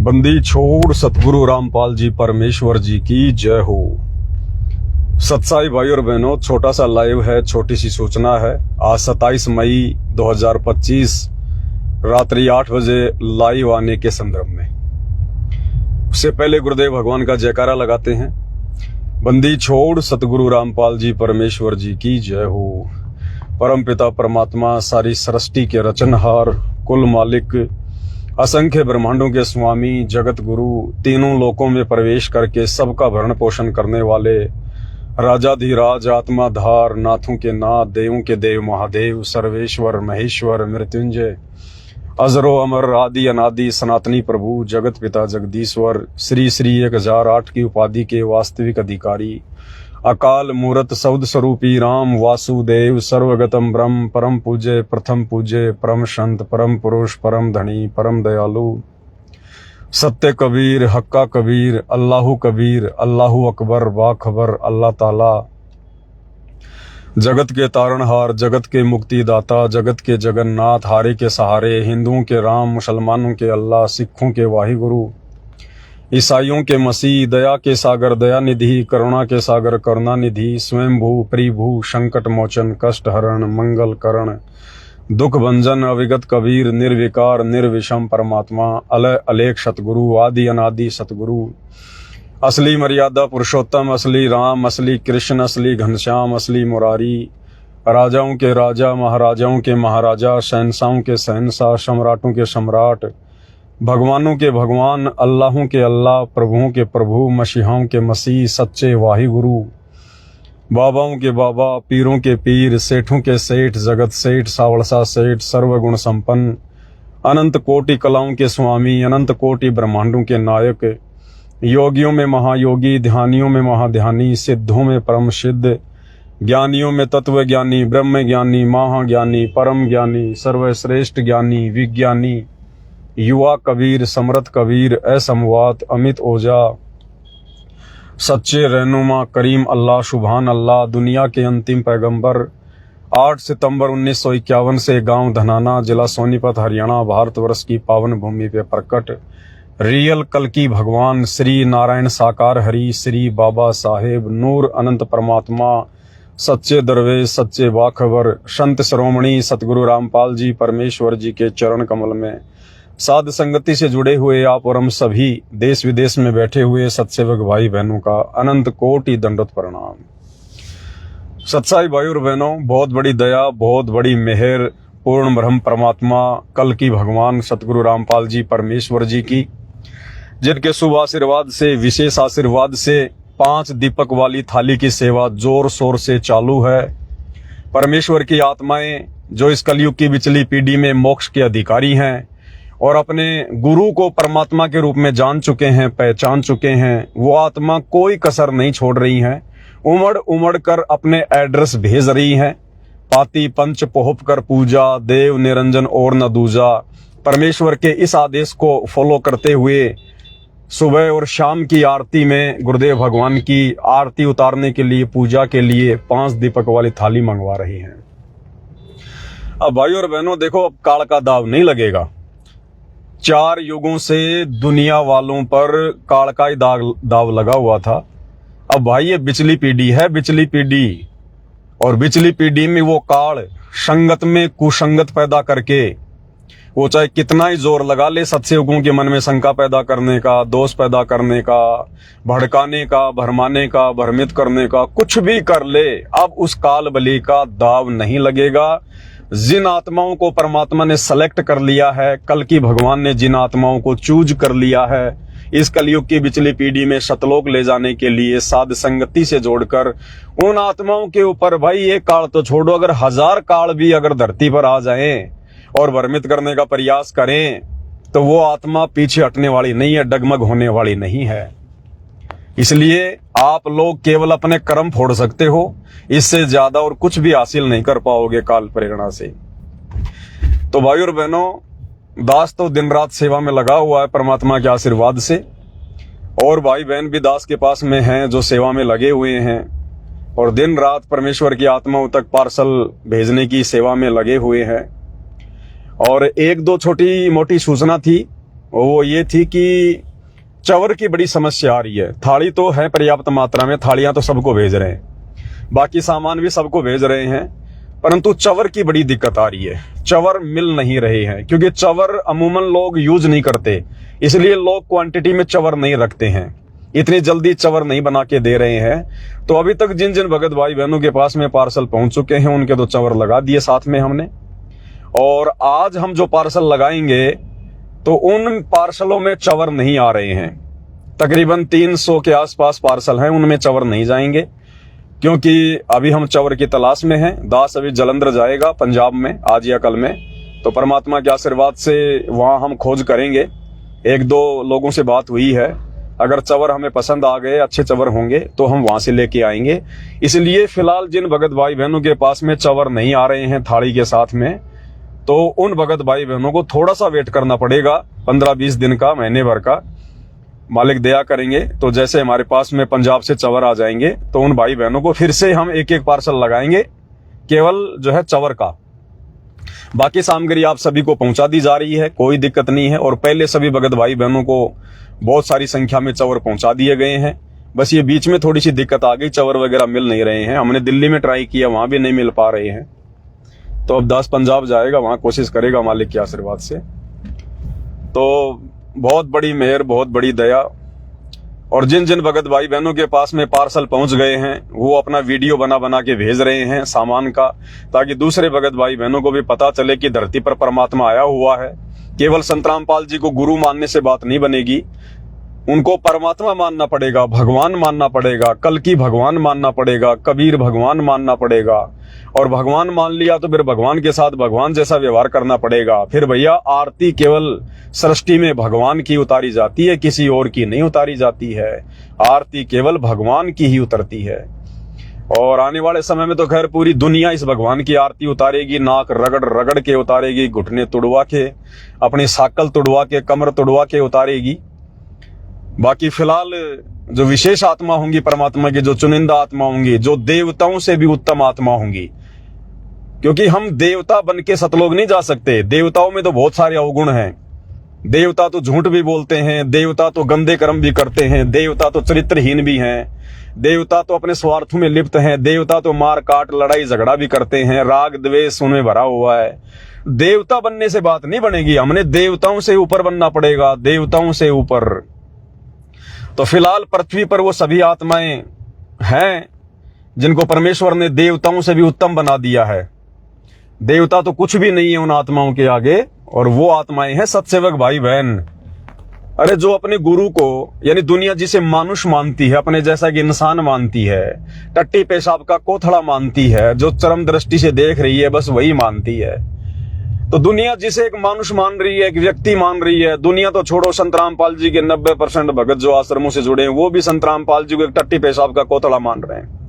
बंदी छोड़ सतगुरु रामपाल जी परमेश्वर जी की जय हो। सत्साई भाई और बहनों, छोटा सा लाइव है, छोटी सी सूचना है। आज 27 मई 2025 रात्रि 8 बजे लाइव आने के संदर्भ में। उससे पहले गुरुदेव भगवान का जयकारा लगाते हैं। बंदी छोड़ सतगुरु रामपाल जी परमेश्वर जी की जय हो। परम पिता परमात्मा, सारी सृष्टि के रचनहार, कुल मालिक, असंख्य ब्रह्मांडों के स्वामी, जगत गुरु, तीनों लोकों में प्रवेश करके सबका भरण पोषण करने वाले राजाधिराज, आत्माधार, नाथों के नाथ, देवों के देव महादेव, सर्वेश्वर महेश्वर मृत्युंजय, अजरो अमर, आदि अनादि, सनातनी प्रभु, जगत पिता जगदीश्वर, श्री श्री 1008 की उपाधि के वास्तविक अधिकारी, अकाल मूरत सौद स्वरूपी राम वासुदेव, सर्वगतम ब्रह्म, परम पूज्य, प्रथम पूज्य, परम संत, परम पुरुष, परम धनी, परम दयालु, सत्य कबीर, हक्का कबीर, अल्लाहु कबीर, अल्लाहु अकबर, बाखबर, अल्लाह ताला, जगत के तारणहार, जगत के मुक्तिदाता, जगत के जगन्नाथ, हारे के सहारे, हिंदुओं के राम, मुसलमानों के अल्लाह, सिखों के वाहिगुरु, ईसाइयों के मसीह, दया के सागर दया निधि, करुणा के सागर करुणा निधि, स्वयंभू परिभू, संकट मोचन, कष्ट हरण, मंगल करण, दुख भंजन, अविगत कबीर, निर्विकार निर्विषम परमात्मा, अलय अलेख सतगुरु, आदि अनादि सतगुरु, असली मर्यादा पुरुषोत्तम, असली राम, असली कृष्ण, असली घनश्याम, असली मुरारी, राजाओं के राजा, महाराजाओं के महाराजा, शहंशाहों के शहंशाह, सम्राटों के सम्राट, भगवानों के भगवान, अल्लाहों के अल्लाह, प्रभुओं के प्रभु, मसीहाओं के मसीह, सच्चे वाहिगुरु, बाबाओं के बाबा, पीरों के पीर, सेठों के सेठ, जगत सेठ, सावड़सा सेठ, सर्वगुण संपन्न, अनंत कोटि कलाओं के स्वामी, अनंत कोटि ब्रह्मांडों के नायक, योगियों में महायोगी, ध्यानियों में महाध्यानी, सिद्धों में परम सिद्ध, ज्ञानियों में तत्व ज्ञानी, ब्रह्म ज्ञानी, महाज्ञानी, परम ज्ञानी, सर्वश्रेष्ठ ज्ञानी, विज्ञानी, युवा कबीर, समर्थ कबीर, असमवात, अमित ओझा, सच्चे रहनुमा, करीम अल्लाह, सुभान अल्लाह, दुनिया के अंतिम पैगंबर, 8 सितंबर 1951 से गांव धनाना, जिला सोनीपत, हरियाणा, भारतवर्ष की पावन भूमि पे प्रकट रियल कल्कि भगवान श्री नारायण साकार हरि, श्री बाबा साहेब नूर अनंत परमात्मा, सच्चे दरवेश, सच्चे बाखबर, संत श्रोमणी सतगुरु रामपाल जी परमेश्वर जी के चरण कमल में साध संगति से जुड़े हुए आप और हम सभी देश विदेश में बैठे हुए सत्सेवक भाई बहनों का अनंत कोटि दंडवत प्रणाम। सत्साई भाई और बहनों, बहुत बड़ी दया, बहुत बड़ी मेहर पूर्ण ब्रह्म परमात्मा कल्कि भगवान सतगुरु रामपाल जी परमेश्वर जी की, जिनके शुभ आशीर्वाद से, विशेष आशीर्वाद से 5 दीपक वाली थाली की सेवा जोर शोर से चालू है। परमेश्वर की आत्माएं जो इस कलयुग की बिचली पीढ़ी में मोक्ष के अधिकारी हैं और अपने गुरु को परमात्मा के रूप में जान चुके हैं, पहचान चुके हैं, वो आत्मा कोई कसर नहीं छोड़ रही हैं, उमड़ उमड़ कर अपने एड्रेस भेज रही हैं। पाती पंच पोहप कर पूजा, देव निरंजन और न दूजा। परमेश्वर के इस आदेश को फॉलो करते हुए सुबह और शाम की आरती में गुरुदेव भगवान की आरती उतारने के लिए, पूजा के लिए 5 दीपक वाली थाली मंगवा रही हैं। अब भाई और बहनों देखो, अब काल का दाव नहीं लगेगा। 4 युगों से दुनिया वालों पर काल का ही दाव लगा हुआ था। अब भाई ये बिचली पीढ़ी है, बिचली पीढ़ी, और बिचली पीढ़ी में वो काल संगत में कुसंगत पैदा करके वो चाहे कितना ही जोर लगा ले सत्सयुगों के मन में शंका पैदा करने का, दोष पैदा करने का, भड़काने का, भरमाने का, भ्रमित करने का, कुछ भी कर ले, अब उस काल बली का दाव नहीं लगेगा। जिन आत्माओं को परमात्मा ने सेलेक्ट कर लिया है, कल्कि भगवान ने जिन आत्माओं को चूज कर लिया है इस कलयुग की बिचली पीढ़ी में सतलोक ले जाने के लिए, साध संगति से जोड़कर उन आत्माओं के ऊपर भाई ये काल तो छोड़ो, अगर 1000 काल भी अगर धरती पर आ जाएं और भ्रमित करने का प्रयास करें तो वो आत्मा पीछे हटने वाली नहीं है, डगमग होने वाली नहीं है। इसलिए आप लोग केवल अपने कर्म फोड़ सकते हो, इससे ज्यादा और कुछ भी हासिल नहीं कर पाओगे काल प्रेरणा से। तो भाई और बहनों, दास तो दिन रात सेवा में लगा हुआ है परमात्मा के आशीर्वाद से, और भाई बहन भी दास के पास में हैं जो सेवा में लगे हुए हैं और दिन रात परमेश्वर की आत्माओं तक पार्सल भेजने की सेवा में लगे हुए हैं। और 1-2 छोटी मोटी सूचना थी वो ये थी कि चवर की बड़ी समस्या आ रही है। थाली तो है पर्याप्त मात्रा में, थालियां तो सबको भेज रहे हैं, बाकी सामान भी सबको भेज रहे हैं, परंतु चवर की बड़ी दिक्कत आ रही है। चवर मिल नहीं रहे हैं, क्योंकि चवर अमूमन लोग यूज नहीं करते, इसलिए लोग क्वांटिटी में चवर नहीं रखते हैं, इतनी जल्दी चवर नहीं बना के दे रहे हैं। तो अभी तक जिन जिन भगत भाई बहनों के पास में पार्सल पहुंच चुके हैं, उनके तो चवर लगा दिए साथ में हमने। और आज हम जो पार्सल लगाएंगे तो उन पार्सलों में चवर नहीं आ रहे हैं। तकरीबन 300 के आसपास पार्सल हैं, उनमें चवर नहीं जाएंगे, क्योंकि अभी हम चवर की तलाश में हैं। दास अभी जलंधर जाएगा पंजाब में आज या कल में, तो परमात्मा के आशीर्वाद से वहां हम खोज करेंगे। 1-2 लोगों से बात हुई है, अगर चवर हमें पसंद आ गए, अच्छे चवर होंगे तो हम वहां से लेके आएंगे। इसलिए फिलहाल जिन भगत भाई बहनों के पास में चवर नहीं आ रहे हैं थाली के साथ में, तो उन भगत भाई बहनों को थोड़ा सा वेट करना पड़ेगा, 15-20 दिन का, महीने भर का। मालिक दया करेंगे तो जैसे हमारे पास में पंजाब से चवर आ जाएंगे तो उन भाई बहनों को फिर से हम एक पार्सल लगाएंगे, केवल जो है चवर का। बाकी सामग्री आप सभी को पहुंचा दी जा रही है, कोई दिक्कत नहीं है। और पहले सभी भगत भाई बहनों को बहुत सारी संख्या में चवर पहुंचा दिए गए हैं। बस ये बीच में थोड़ी सी दिक्कत आ गई, चवर वगैरह मिल नहीं रहे हैं। हमने दिल्ली में ट्राई किया, वहां भी नहीं मिल पा रहे हैं। तो अब दास पंजाब जाएगा, वहां कोशिश करेगा मालिक के आशीर्वाद से। तो बहुत बड़ी मेहर, बहुत बड़ी दया। और जिन जिन भगत भाई बहनों के पास में पार्सल पहुंच गए हैं, वो अपना वीडियो बना बना के भेज रहे हैं सामान का, ताकि दूसरे भगत भाई बहनों को भी पता चले कि धरती पर परमात्मा आया हुआ है। केवल संत रामपाल जी को गुरु मानने से बात नहीं बनेगी, उनको परमात्मा मानना पड़ेगा, भगवान मानना पड़ेगा, कल्कि भगवान मानना पड़ेगा, कबीर भगवान मानना पड़ेगा। और भगवान मान लिया तो फिर भगवान के साथ भगवान जैसा व्यवहार करना पड़ेगा। फिर भैया आरती केवल सृष्टि में भगवान की उतारी जाती है, किसी और की नहीं उतारी जाती है। आरती केवल भगवान की ही उतरती है। और आने वाले समय में तो खैर पूरी दुनिया इस भगवान की आरती उतारेगी, नाक रगड़ रगड़ के उतारेगी, घुटने तुड़वा के, अपनी साकल तुड़वा के, कमर तुड़वा के उतारेगी। बाकी फिलहाल जो विशेष आत्मा होंगी परमात्मा की, जो चुनिंदा आत्मा होंगी, जो देवताओं से भी उत्तम आत्मा होंगी, क्योंकि हम देवता बन के सतलोक नहीं जा सकते। देवताओं में तो बहुत सारे अवगुण हैं। देवता तो झूठ भी बोलते हैं, देवता तो गंदे कर्म भी करते हैं, देवता तो चरित्रहीन भी हैं, देवता तो अपने स्वार्थों में लिप्त हैं, देवता तो मार काट लड़ाई झगड़ा भी करते हैं, राग द्वेष उनमें भरा हुआ है। देवता बनने से बात नहीं बनेगी, हमने देवताओं से ऊपर बनना पड़ेगा, देवताओं से ऊपर। तो फिलहाल पृथ्वी पर वो सभी आत्माएं हैं जिनको परमेश्वर ने देवताओं से भी उत्तम बना दिया है। देवता तो कुछ भी नहीं है उन आत्माओं के आगे, और वो आत्माएं हैं सत्सेवक भाई बहन। अरे जो अपने गुरु को, यानी दुनिया जिसे मानुष मानती है, अपने जैसा कि इंसान मानती है, टट्टी पेशाब का कोथड़ा मानती है, जो चरम दृष्टि से देख रही है, बस वही मानती है। तो दुनिया जिसे एक मानुष मान रही है, एक व्यक्ति मान रही है, दुनिया तो छोड़ो, संत रामपाल जी के 90% भगत जो आश्रमों से जुड़े हैं, वो भी संत रामपाल जी को एक टट्टी पेशाब का कोथड़ा मान रहे हैं।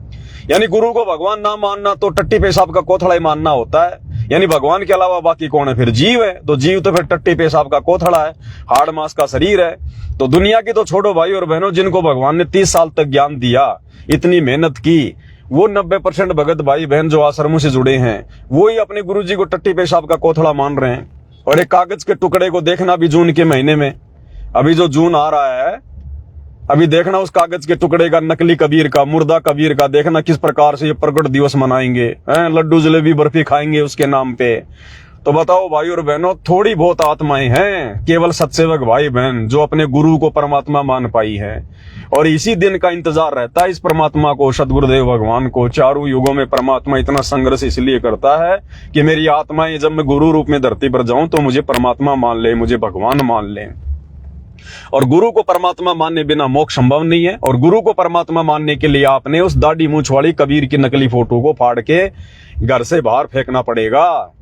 यानी गुरु को भगवान ना मानना तो टट्टी पेशाब का कोथड़ा ही मानना होता है। यानी भगवान के अलावा बाकी कौन है? फिर जीव है। तो जीव तो फिर टट्टी पेशाब का कोथड़ा है, हाड़ मांस का शरीर है। तो दुनिया की तो छोड़ो भाई और बहनों, जिनको भगवान ने 30 साल तक ज्ञान दिया, इतनी मेहनत की, वो 90% भगत भाई बहन जो आश्रमों से जुड़े हैं, वो ही अपने गुरु जी को टट्टी पेशाब का कोथड़ा मान रहे हैं। और एक कागज के टुकड़े को देखना भी जून के महीने में, अभी जो जून आ रहा है, अभी देखना उस कागज के टुकड़े का, नकली कबीर का, मुर्दा कबीर का, देखना किस प्रकार से ये प्रकट दिवस मनाएंगे, लड्डू जलेबी बर्फी खाएंगे उसके नाम पे। तो बताओ भाई और बहनों, थोड़ी बहुत आत्माएं हैं, केवल सत्सेवक भाई बहन जो अपने गुरु को परमात्मा मान पाई है। और इसी दिन का इंतजार रहता है इस परमात्मा को, सदगुरुदेव भगवान को। चारों युगों में परमात्मा इतना संघर्ष इसलिए करता है कि मेरी आत्माएं जब मैं गुरु रूप में धरती पर जाऊं तो मुझे परमात्मा मान ले, मुझे भगवान मान ले। और गुरु को परमात्मा मानने बिना मोक्ष संभव नहीं है। और गुरु को परमात्मा मानने के लिए आपने उस दाढ़ी मूंछ वाली कबीर की नकली फोटो को फाड़ के घर से बाहर फेंकना पड़ेगा।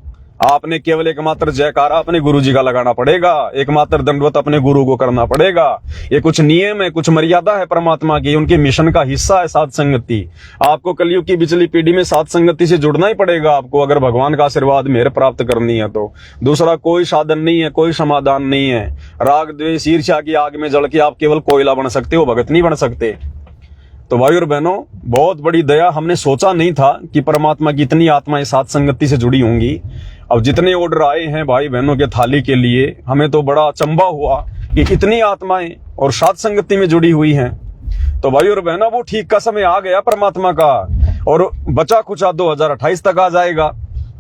आपने केवल एकमात्र जयकारा अपने गुरु जी का लगाना पड़ेगा, एकमात्र दंडवत अपने गुरु को करना पड़ेगा। ये कुछ नियम है, कुछ मर्यादा है परमात्मा की, उनके मिशन का हिस्सा है साध संगति। आपको कलयुग की पिछली पीढ़ी में साध संगति से जुड़ना ही पड़ेगा आपको, अगर भगवान का आशीर्वाद मेहर प्राप्त करनी है तो। दूसरा कोई साधन नहीं है, कोई समाधान नहीं है। राग द्वेष ईर्ष्या की आग में जल के आप केवल कोयला बन सकते हो, भगत नहीं बन सकते। तो भाई और बहनों, बहुत बड़ी दया, हमने सोचा नहीं था कि परमात्मा की इतनी आत्माएं साथ संगति से जुड़ी होंगी। अब जितने ऑर्डर आए हैं भाई बहनों के थाली के लिए, हमें तो बड़ा अचंभा हुआ कि इतनी आत्माएं और सात संगति में जुड़ी हुई हैं। तो भाई और बहनों, वो ठीक का समय आ गया परमात्मा का, और बचा कुचा 2028 तक आ जाएगा।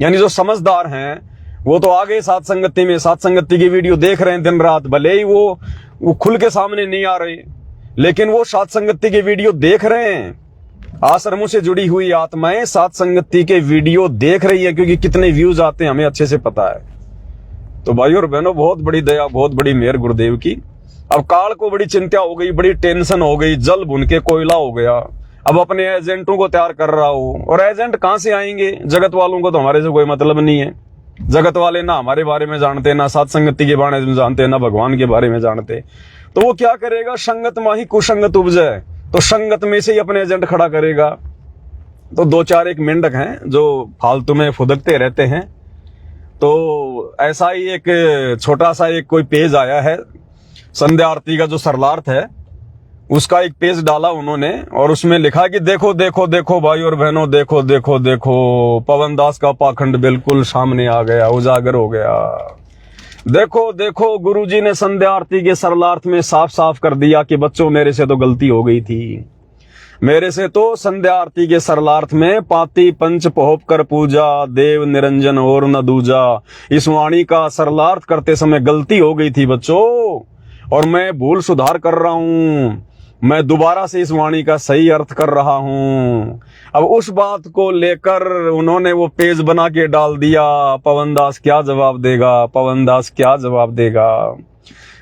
यानी जो समझदार हैं वो तो आ गए सात संगति में, सात संगति की वीडियो देख रहे हैं दिन रात, भले ही वो खुल के सामने नहीं आ रहे, लेकिन वो सात संगति की वीडियो देख रहे हैं। आश्रमों से जुड़ी हुई आत्माएं सात संगति के वीडियो देख रही है, क्योंकि कितने व्यूज आते हैं हमें अच्छे से पता है। तो भाई और बहनों, बहुत बड़ी दया, बहुत बड़ी मेहर गुरुदेव की। अब काल को बड़ी चिंता हो गई, बड़ी टेंशन हो गई, जल भुन के कोयला हो गया। अब अपने एजेंटों को तैयार कर रहा हूं, और एजेंट कहां से आएंगे? जगत वालों को तो हमारे से कोई मतलब नहीं है। जगत वाले ना हमारे बारे में जानते, ना सात संगति के बारे में जानते, ना भगवान के बारे में जानते। तो वो क्या करेगा? संगत माही कुसंगत उपजे, तो संगत में से ही अपने एजेंट खड़ा करेगा। तो दो चार एक मेंढक हैं जो फालतू में फुदकते रहते हैं। तो ऐसा ही एक छोटा सा एक कोई पेज आया है, संध्या आरती का जो सरलार्थ है उसका एक पेज डाला उन्होंने, और उसमें लिखा कि देखो देखो देखो भाई और बहनों, देखो देखो देखो, पवन दास का पाखंड बिल्कुल सामने आ गया, उजागर हो गया। देखो देखो, गुरुजी ने संध्या आरती के सरलार्थ में साफ साफ कर दिया कि बच्चों, मेरे से तो गलती हो गई थी। मेरे से तो संध्या आरती के सरलार्थ में पाती पंच पोहप कर पूजा, देव निरंजन और न दूजा, इस वाणी का सरलार्थ करते समय गलती हो गई थी बच्चों, और मैं भूल सुधार कर रहा हूं। मैं दोबारा से इस वाणी का सही अर्थ कर रहा हूं। अब उस बात को लेकर उन्होंने वो पेज बना के डाल दिया। पवन दास क्या जवाब देगा? पवन दास क्या जवाब देगा?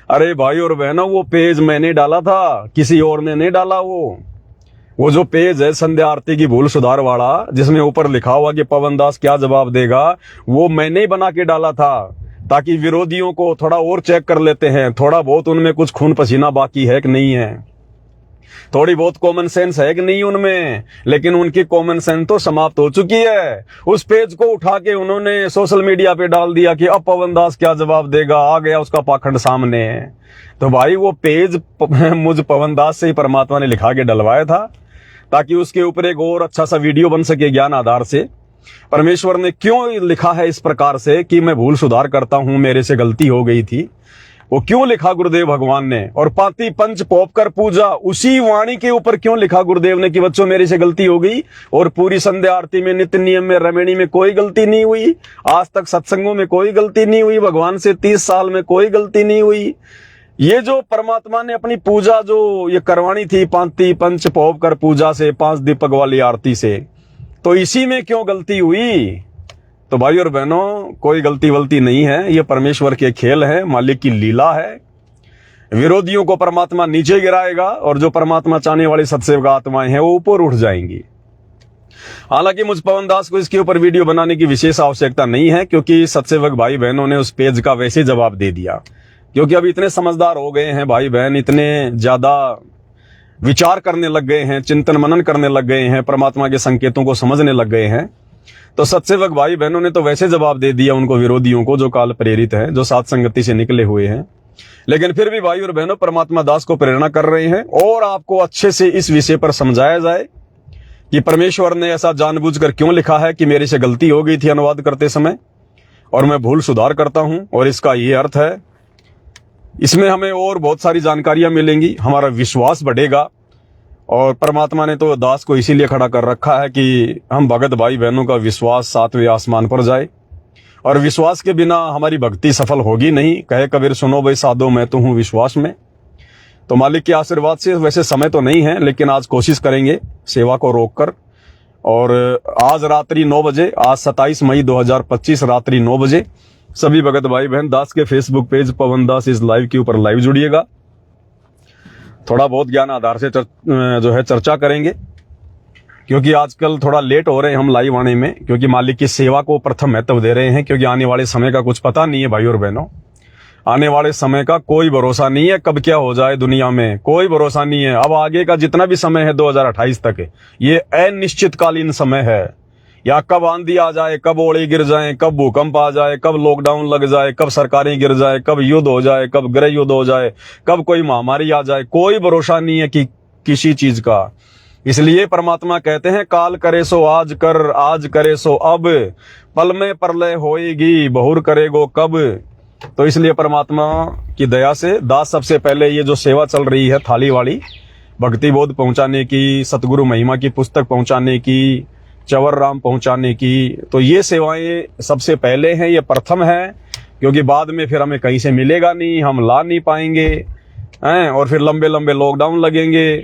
अरे भाई और बहनों, वो पेज मैंने डाला था, किसी और ने नहीं डाला। वो जो पेज है संध्या आरती की भूल सुधार वाला, जिसमें ऊपर लिखा हुआ कि पवन दास क्या जवाब देगा, वो मैंने ही बना के डाला था, ताकि विरोधियों को थोड़ा और चेक कर लेते हैं, थोड़ा बहुत उनमें कुछ खून पसीना बाकी है कि नहीं है, थोड़ी बहुत कॉमन सेंस है कि नहीं उनमें। लेकिन उनकी कॉमन सेंस तो समाप्त हो चुकी है। उस पेज को उठा के उन्होंने सोशल मीडिया पे डाल दिया कि अब पवन दास क्या जवाब देगा, आ गया उसका पाखंड सामने। तो भाई वो पेज मुझ पवन दास से ही परमात्मा ने लिखा के डलवाया था, ताकि उसके ऊपर एक और अच्छा सा वीडियो बन सके ज्ञान आधार से। परमेश्वर ने क्यों लिखा है इस प्रकार से कि मैं भूल सुधार करता हूं, मेरे से गलती हो गई थी, वो क्यों लिखा गुरुदेव भगवान ने? और पाती पंच पोप कर पूजा, उसी वाणी के ऊपर क्यों लिखा गुरुदेव ने कि बच्चों मेरे से गलती हो गई? और पूरी संध्या आरती में, नित्य नियम में, रमणी में कोई गलती नहीं हुई, आज तक सत्संगों में कोई गलती नहीं हुई, भगवान से 30 साल में कोई गलती नहीं हुई। ये जो परमात्मा ने अपनी पूजा जो ये करवानी थी, पाती पंच पोप कर पूजा से, 5 दीपक वाली आरती से, तो इसी में क्यों गलती हुई? तो भाई और बहनों, कोई गलती वलती नहीं है, ये परमेश्वर के खेल है, मालिक की लीला है। विरोधियों को परमात्मा नीचे गिराएगा, और जो परमात्मा चाहने वाली सत्सेवक आत्माएं हैं वो ऊपर उठ जाएंगी। हालांकि मुझ पवन दास को इसके ऊपर वीडियो बनाने की विशेष आवश्यकता नहीं है, क्योंकि सत्सेवक भाई बहनों ने उस पेज का वैसे जवाब दे दिया। क्योंकि अब इतने समझदार हो गए हैं भाई बहन, इतने ज्यादा विचार करने लग गए हैं, चिंतन मनन करने लग गए हैं, परमात्मा के संकेतों को समझने लग गए हैं। तो सत्सेवक भाई बहनों ने तो वैसे जवाब दे दिया उनको, विरोधियों को, जो काल प्रेरित हैं, जो सात संगति से निकले हुए हैं। लेकिन फिर भी भाई और बहनों, परमात्मा दास को प्रेरणा कर रहे हैं, और आपको अच्छे से इस विषय पर समझाया जाए कि परमेश्वर ने ऐसा जानबूझकर क्यों लिखा है कि मेरे से गलती हो गई थी अनुवाद करते समय, और मैं भूल सुधार करता हूं, और इसका ये अर्थ है। इसमें हमें और बहुत सारी जानकारियां मिलेंगी, हमारा विश्वास बढ़ेगा। और परमात्मा ने तो दास को इसीलिए खड़ा कर रखा है कि हम भगत भाई बहनों का विश्वास 7वें आसमान पर जाए, और विश्वास के बिना हमारी भक्ति सफल होगी नहीं। कहे कबीर सुनो भाई साधो, मैं तो हूं विश्वास में। तो मालिक के आशीर्वाद से, वैसे समय तो नहीं है, लेकिन आज कोशिश करेंगे सेवा को रोककर। और आज रात्रि 9 बजे, आज 27 मई 2025 रात्रि 9 बजे सभी भगत भाई बहन दास के फेसबुक पेज पवन दास इस लाइव के ऊपर लाइव जुड़िएगा। थोड़ा बहुत ज्ञान आधार से जो है चर्चा करेंगे, क्योंकि आजकल थोड़ा लेट हो रहे हैं हम लाइव आने में, क्योंकि मालिक की सेवा को प्रथम महत्व दे रहे हैं। क्योंकि आने वाले समय का कुछ पता नहीं है भाई और बहनों, आने वाले समय का कोई भरोसा नहीं है, कब क्या हो जाए दुनिया में कोई भरोसा नहीं है। अब आगे का जितना भी समय है 2028 तक, ये अनिश्चितकालीन समय है। या कब आंधी आ जाए, कब ओले गिर जाए, कब भूकंप आ जाए, कब लॉकडाउन लग जाए, कब सरकारें गिर जाए, कब युद्ध हो जाए, कब गृह युद्ध हो जाए, कब कोई महामारी आ जाए, कोई भरोसा नहीं है कि किसी चीज का। इसलिए परमात्मा कहते हैं, काल करे सो आज कर, आज करे सो अब, पल में प्रलय होएगी, बहुर करेगो कब। तो इसलिए परमात्मा की दया से दास सबसे पहले ये जो सेवा चल रही है थाली वाली, भक्ति बोध पहुंचाने की, सतगुरु महिमा की पुस्तक पहुंचाने की, चवर राम पहुंचाने की, तो ये सेवाएं सबसे पहले हैं, ये प्रथम है, क्योंकि बाद में फिर हमें कहीं से मिलेगा नहीं, हम ला नहीं पाएंगे हैं, और फिर लंबे लंबे लॉकडाउन लगेंगे,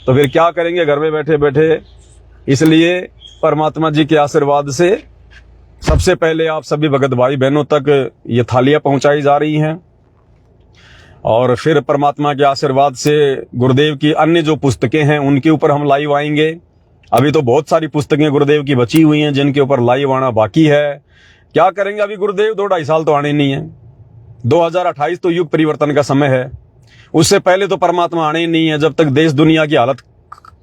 तो फिर क्या करेंगे घर में बैठे बैठे। इसलिए परमात्मा जी के आशीर्वाद से सबसे पहले आप सभी भगत भाई बहनों तक ये थालियां पहुंचाई जा रही हैं, और फिर परमात्मा के आशीर्वाद से गुरुदेव की अन्य जो पुस्तकें हैं उनके ऊपर हम लाइव आएंगे। अभी तो बहुत सारी पुस्तकें गुरुदेव की बची हुई हैं जिनके ऊपर लाइव आना बाकी है। क्या करेंगे, अभी गुरुदेव 2-2.5 साल तो आने नहीं है, 2028 तो युग परिवर्तन का समय है, उससे पहले तो परमात्मा आने ही नहीं है। जब तक देश दुनिया की हालत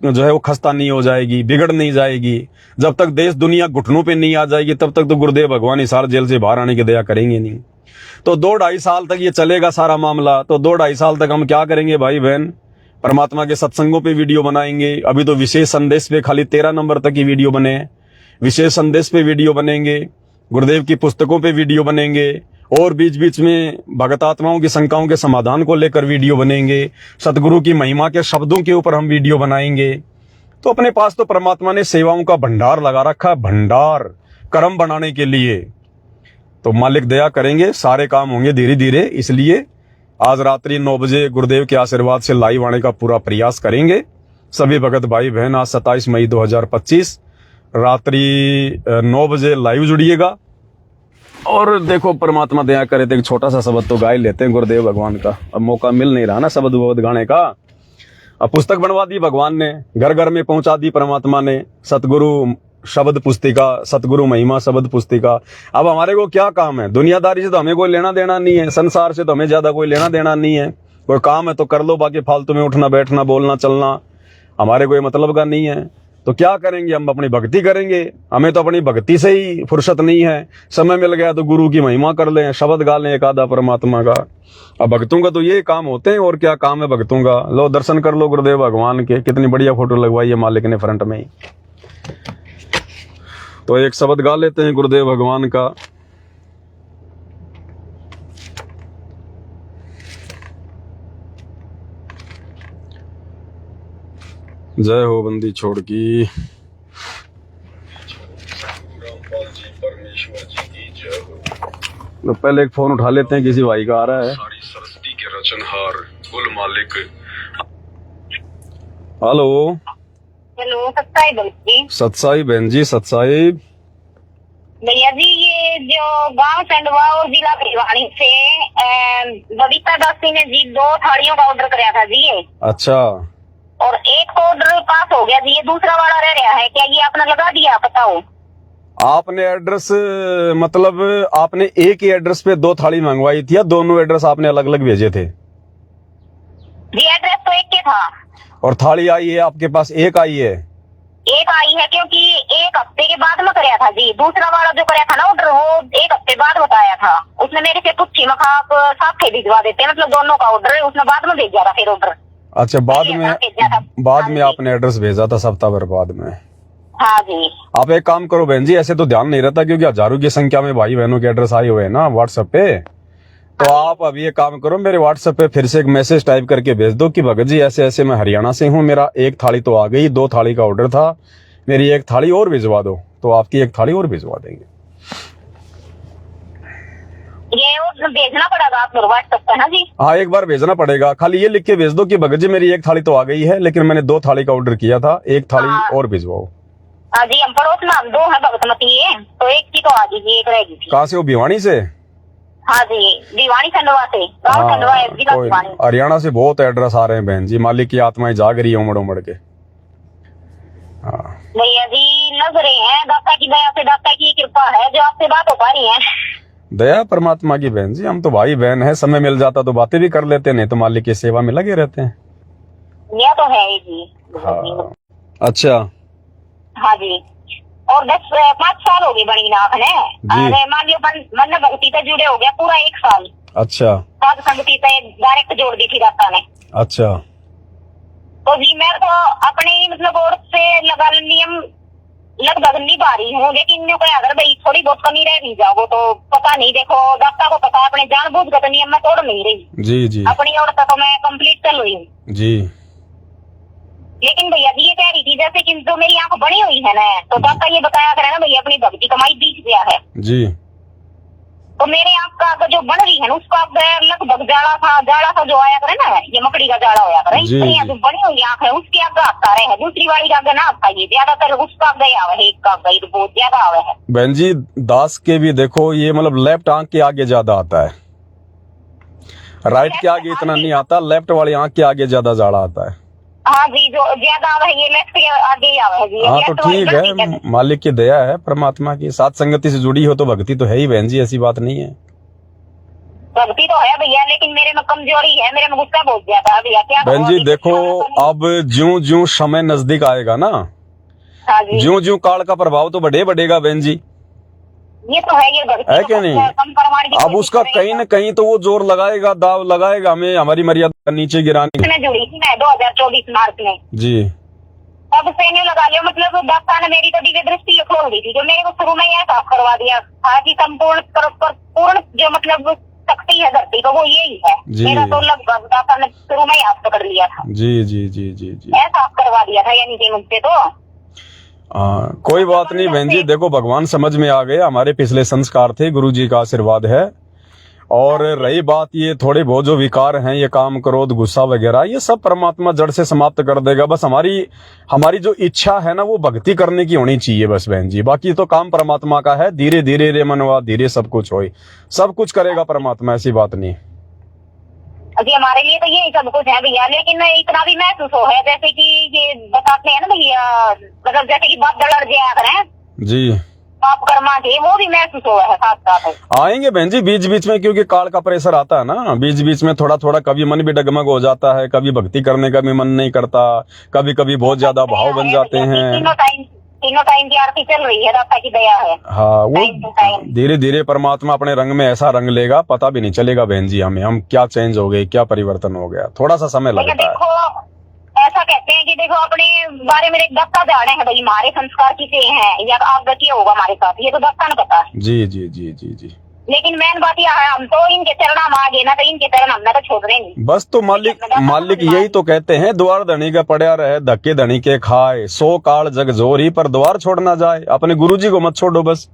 जो है वो खस्ता नहीं हो जाएगी, बिगड़ नहीं जाएगी, जब तक देश दुनिया घुटनों पे नहीं आ जाएगी, तब तक तो गुरुदेव भगवान हिसार जेल से बाहर आने की दया करेंगे नहीं। तो 2-2.5 साल तक ये चलेगा सारा मामला। तो 2-2.5 साल तक हम क्या करेंगे भाई बहन, परमात्मा के सत्संगों पे वीडियो बनाएंगे। अभी तो विशेष संदेश पे खाली 13 नंबर तक की वीडियो बने, विशेष संदेश पे वीडियो बनेंगे, गुरुदेव की पुस्तकों पे वीडियो बनेंगे, और बीच बीच में भगत आत्माओं की शंकाओं के समाधान को लेकर वीडियो बनेंगे, सतगुरु की महिमा के शब्दों के ऊपर हम वीडियो बनाएंगे। तो अपने पास तो परमात्मा ने सेवाओं का भंडार लगा रखा है, भंडार कर्म बनाने के लिए। तो मालिक दया करेंगे, सारे काम होंगे धीरे धीरे। इसलिए आज रात्रि 9 बजे गुरुदेव के आशीर्वाद से लाइव आने का पूरा प्रयास करेंगे सभी भगत भाई बहन। आज 27 मई 2025 रात्रि 9 बजे लाइव जुड़िएगा। और देखो परमात्मा दया करे तो एक छोटा सा शब्द तो गा ही लेते हैं गुरुदेव भगवान का। अब मौका मिल नहीं रहा ना शब्द वब्द गाने का। अब पुस्तक बनवा दी भगवान ने, घर घर में पहुंचा दी परमात्मा ने, सतगुरु शब्द पुस्तिका, सतगुरु महिमा शब्द पुस्तिका। अब हमारे को क्या काम है, दुनियादारी से तो हमें कोई लेना देना नहीं है, संसार से तो हमें ज्यादा कोई लेना देना नहीं है। कोई काम है तो कर लो, बाकी फालतू में उठना बैठना बोलना चलना हमारे कोई मतलब का नहीं है। तो क्या करेंगे, हम अपनी भक्ति करेंगे। हमें तो अपनी भक्ति से ही फुर्सत नहीं है। समय मिल गया तो गुरु की महिमा कर लें, शब्द गा लें एक आधा परमात्मा का। अब भक्तों का तो ये काम होते हैं, और क्या काम है भक्तों का। लो दर्शन कर लो गुरुदेव भगवान के, कितनी बढ़िया फोटो लगवाई है मालिक ने फ्रंट में ही। तो एक शब्द गा लेते हैं गुरुदेव भगवान का। जय हो बंदी छोड़ की, परमेश्वर जी की जय हो। तो पहले एक फोन उठा लेते हैं, किसी भाई का आ रहा है। सारी सरस्वती के रचनहार कुल मालिक। हेलो हेलो, सत्साई बहन। सत्साई बहन जी, सत्साई भैया जी, ये जो गांव चंडवा और जिला भिवानी से बबीता दासी ने जी 2 थालियों का ऑर्डर कराया था जी। अच्छा, और एक तो ऑर्डर पास हो गया जी, ये दूसरा वाला रह रहा है, क्या ये आपने लगा दिया? बताओ। आपने एड्रेस मतलब आपने एक ही एड्रेस पे 2 थाली मंगवाई थी या दोनों एड्रेस आपने अलग अलग भेजे थे? जी एड्रेस तो एक के था। और थाली आई है आपके पास, एक आई है? एक आई है, क्योंकि 1 हफ्ते के बाद में कराया था जी। दूसरा वाला जो कराया था ना ऑर्डर, वो 1 हफ्ते बाद बताया था उसने। मेरे से पूछी मखा आप साथ के भिजवा देते, मतलब दोनों का ऑर्डर उसने बाद में भेजा था फिर ऑर्डर। अच्छा, बाद में आपने एड्रेस भेजा था सप्ताह भर बाद में? हाँ जी। आप एक काम करो बहन जी, ऐसे तो ध्यान नहीं रहता क्योंकि हजारों की संख्या में भाई बहनों के एड्रेस आए हुए हैं ना व्हाट्सएप पे। तो आप अभी एक काम करो, मेरे व्हाट्सएप पे फिर से एक मैसेज टाइप करके भेज दो कि भगत जी ऐसे ऐसे मैं हरियाणा से हूँ, मेरा 1 थाली तो आ गई, 2 थाली का ऑर्डर था, मेरी 1 थाली और भिजवा दो। तो आपकी 1 थाली और भिजवा देंगे। ये भेजना पड़ेगा आप व्हाट्सएप पे ना जी? हाँ, एक बार भेजना पड़ेगा। खाली ये लिख के भेज दो कि भगत जी मेरी 1 थाली तो आ गई है, लेकिन मैंने 2 थाली का ऑर्डर किया था, 1 थाली और भिजवाओ। हाँ जी, हम पड़ोस में हम 2 है भगतमती है, तो 1 की तो आ गई, 1 रहेगी। कहाँ से हो, भिवानी से? हाँ जी, भिवानी चंडवा से, गाँव चंडवा है, जिला भिवानी। हरियाणा से बहुत एड्रेस आ रहे हैं बहन जी, मालिक की आत्माएं जाग रही है उमड़ उमड़ के। हाँ भैया जी लग रहे हैं, दाता की दया से, दाता की कृपा है जो आपसे बात हो पा रही है। दया परमात्मा की बहन जी, हम तो भाई बहन है, समय मिल जाता तो बातें भी कर लेते, नहीं तो मालिक की सेवा में लगे रहते हैं। यह तो है ही जी। हाँ, अच्छा। हाँ जी, और 5 साल हो गए बड़ी नाथ ने। अरे मान लियो मन भक्ति से जुड़े हो गया पूरा 1 साल। अच्छा। साध संगति से डायरेक्ट जोड़ दी थी दाता ने। अच्छा। तो जी मैं तो अपनी मतलब और से लगा नियम लगभग निभा रही हूँ, लेकिन मैं कोई अगर भाई थोड़ी बहुत कमी रह भी जाओ तो पता नहीं, देखो दाता को पता है, अपने जानबूझ कर तो नियम में तोड़ नहीं रही जी जी अपनी ओर तो मैं कंप्लीट कर रही हूँ। जी। लेकिन भैया जी ये कह रही थी जैसे कि जो मेरी आंख बनी हुई है ना, तो दाता ये बताया करे ना भैया अपनी भक्ति कमाई बीच गया है, जी तो मेरे आंख का जो बन रही है ना उसका लगभग जाड़ा सा जो आया करे ना, ये मकड़ी का जाड़ा होया करे, जी, इतनी जो बनी हुई आंख है उसकी आग आता रहे है, दूसरी वाली का आगे ना आता, ये ज्यादातर उसका आगे आवे है, एक का आगे तो बहुत ज्यादा आवे है। बहन जी दास के भी देखो ये मतलब लेफ्ट आंख के आगे ज्यादा आता है, राइट के आगे इतना नहीं आता, लेफ्ट वाली आंख के आगे ज्यादा जाड़ा आता है। हाँ जी, जो ज्यादा आवे है ये लेफ्ट के आगे ही आवे है जी। हाँ तो ठीक है, मालिक की दया है, परमात्मा की साथ संगति से जुड़ी हो तो भक्ति तो है ही बहन जी, ऐसी बात नहीं है। भक्ति तो है भैया, लेकिन मेरे में कमजोरी है, मेरे में गुस्सा बहुत ज्यादा है भैया। क्या बहन जी देखो अब ज्यों ज्यों समय नजदीक आएगा ना, हाँ जी, ज्यों ज्यों काल का प्रभाव तो बढ़ेगा बहन जी, ये तो है, ये भक्ति है कि नहीं? अब उसका कहीं न कहीं तो वो जोर लगाएगा, दाव लगाएगा हमें हमारी मर्यादा नीचे गिराने की। मैं जुड़ी थी मैं 2024 मार्च में जी। तब से नहीं लगा लिया, मतलब दाता ने मेरी तो दिव्य दृष्टि खोल दी थी, जो मेरे को शुरू में यह साफ करवा दिया था कि संपूर्ण पूर्ण जो मतलब शक्ति है धरती को वो यही है। मेरा तो लगभग दाता ने शुरू में ही हाथ पकड़ लिया था। जी जी जी जी जी ऐसा करवा दिया था, यानी कि मुझसे तो कोई बात नहीं बहन जी, देखो भगवान समझ में आ गए, हमारे पिछले संस्कार थे, गुरु जी का आशीर्वाद है। और रही बात ये थोड़े बहुत जो विकार हैं, ये काम क्रोध गुस्सा वगैरह, ये सब परमात्मा जड़ से समाप्त कर देगा। बस हमारी जो इच्छा है ना वो भक्ति करने की होनी चाहिए बस बहन जी, बाकी तो काम परमात्मा का है। धीरे धीरे रे मनवा धीरे सब कुछ होए, सब कुछ करेगा परमात्मा, ऐसी बात नहीं। अभी हमारे लिए तो यही सब कुछ है भैया, लेकिन इतना भी महसूस हो है जैसे कि ये बताते हैं ना भैया, मतलब जैसे कि बात दलड़ जाया करें जी, पाप कर्मा के, वो भी महसूस हो है साथ साथ। आएंगे बहन जी बीच बीच में, क्योंकि काल का प्रेशर आता है ना बीच बीच में, थोड़ा थोड़ा कभी मन भी डगमग हो जाता है, कभी भक्ति करने का भी मन नहीं करता, कभी कभी बहुत ज्यादा भाव बन जाते हैं। तीनों टाइम की आरती चल रही है, दाता की दया है। हाँ वो धीरे धीरे परमात्मा अपने रंग में ऐसा रंग लेगा, पता भी नहीं चलेगा बहन जी हमें, हम क्या चेंज हो गए, क्या परिवर्तन हो गया, थोड़ा सा समय लगता है। देखो ऐसा कहते हैं कि देखो अपने बारे में एक दाता जाने हैं भाई, हमारे संस्कार किसे हैं या आगे क्या होगा हमारे साथ, ये तो दाता ने पता है। जी जी जी जी जी। लेकिन मेन बात यह है, हम तो इनके चरण में आ गए ना, तो इनके चरण हमने तो छोड़ने नहीं। बस तो मालिक यही तो कहते हैं, द्वार धनी का पड़ा रहे धक्के धनी के खाए, 100 काल जग जोरी पर द्वार छोड़ ना जाए। अपने गुरु जी को मत छोड़ो बस,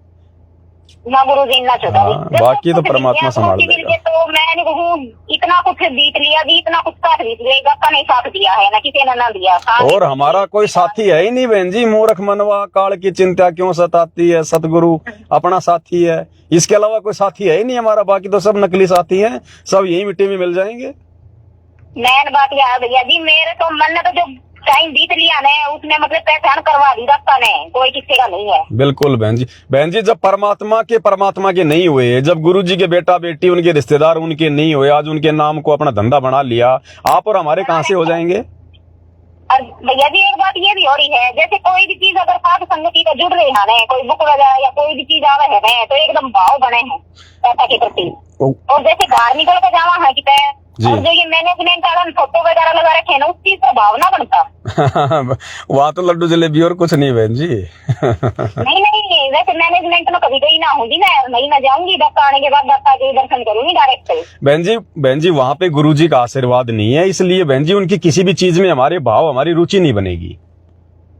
ना गुरु जी ना छोड़ा, बाकी तो परमात्मा संभाल लेगा। तो मैं कहूँ इतना कुछ बीत लिया जी, इतना कुछ साथ बीत लिया, दाता ने साथ दिया है ना, किसी ने ना दिया। और हमारा कोई साथी है ही नहीं बहन जी, मूर्ख मनवा काल की चिंता क्यों सताती है, सतगुरु अपना साथी है, इसके अलावा कोई साथी है ही नहीं हमारा, बाकी तो सब नकली साथी हैं, सब यही मिट्टी में मिल जाएंगे। मेन बात यह है भैया जी, मेरे तो मन ने तो जो टाइम बीत लिया ने उसने मतलब पहचान करवा दी दाता ने, कोई किसी का नहीं है। बिल्कुल बहन जी जब परमात्मा के नहीं हुए, जब गुरु जी के बेटा बेटी उनके रिश्तेदार उनके नहीं हुए, आज उनके नाम को अपना धंधा बना लिया, आप और हमारे कहाँ से हो जाएंगे? और भैया जी एक बात ये भी हो रही है, जैसे कोई भी चीज अगर साथ संगति का जुड़ रही है ना, कोई बुक वगैरह या कोई भी चीज आवे है तो एकदम भाव बने हैं दाता के प्रति। और जैसे बाहर निकल के जावा है कि और जो ये मैनेजमेंट वाला फोटो वगैरह लगा रखे हैं ना, उस चीज का भावना बनता वहाँ तो लड्डू जलेबी और कुछ नहीं बहन जी। नहीं वैसे मैनेजमेंट में कभी गई ना होगी ना, नहीं ना जाऊंगी, दाता आने के बाद दाता के दर्शन करूंगी डायरेक्ट। बहन जी वहाँ पे गुरु जी का आशीर्वाद नहीं है, इसलिए बहन जी उनकी किसी भी चीज में हमारे भाव हमारी रुचि नहीं बनेगी।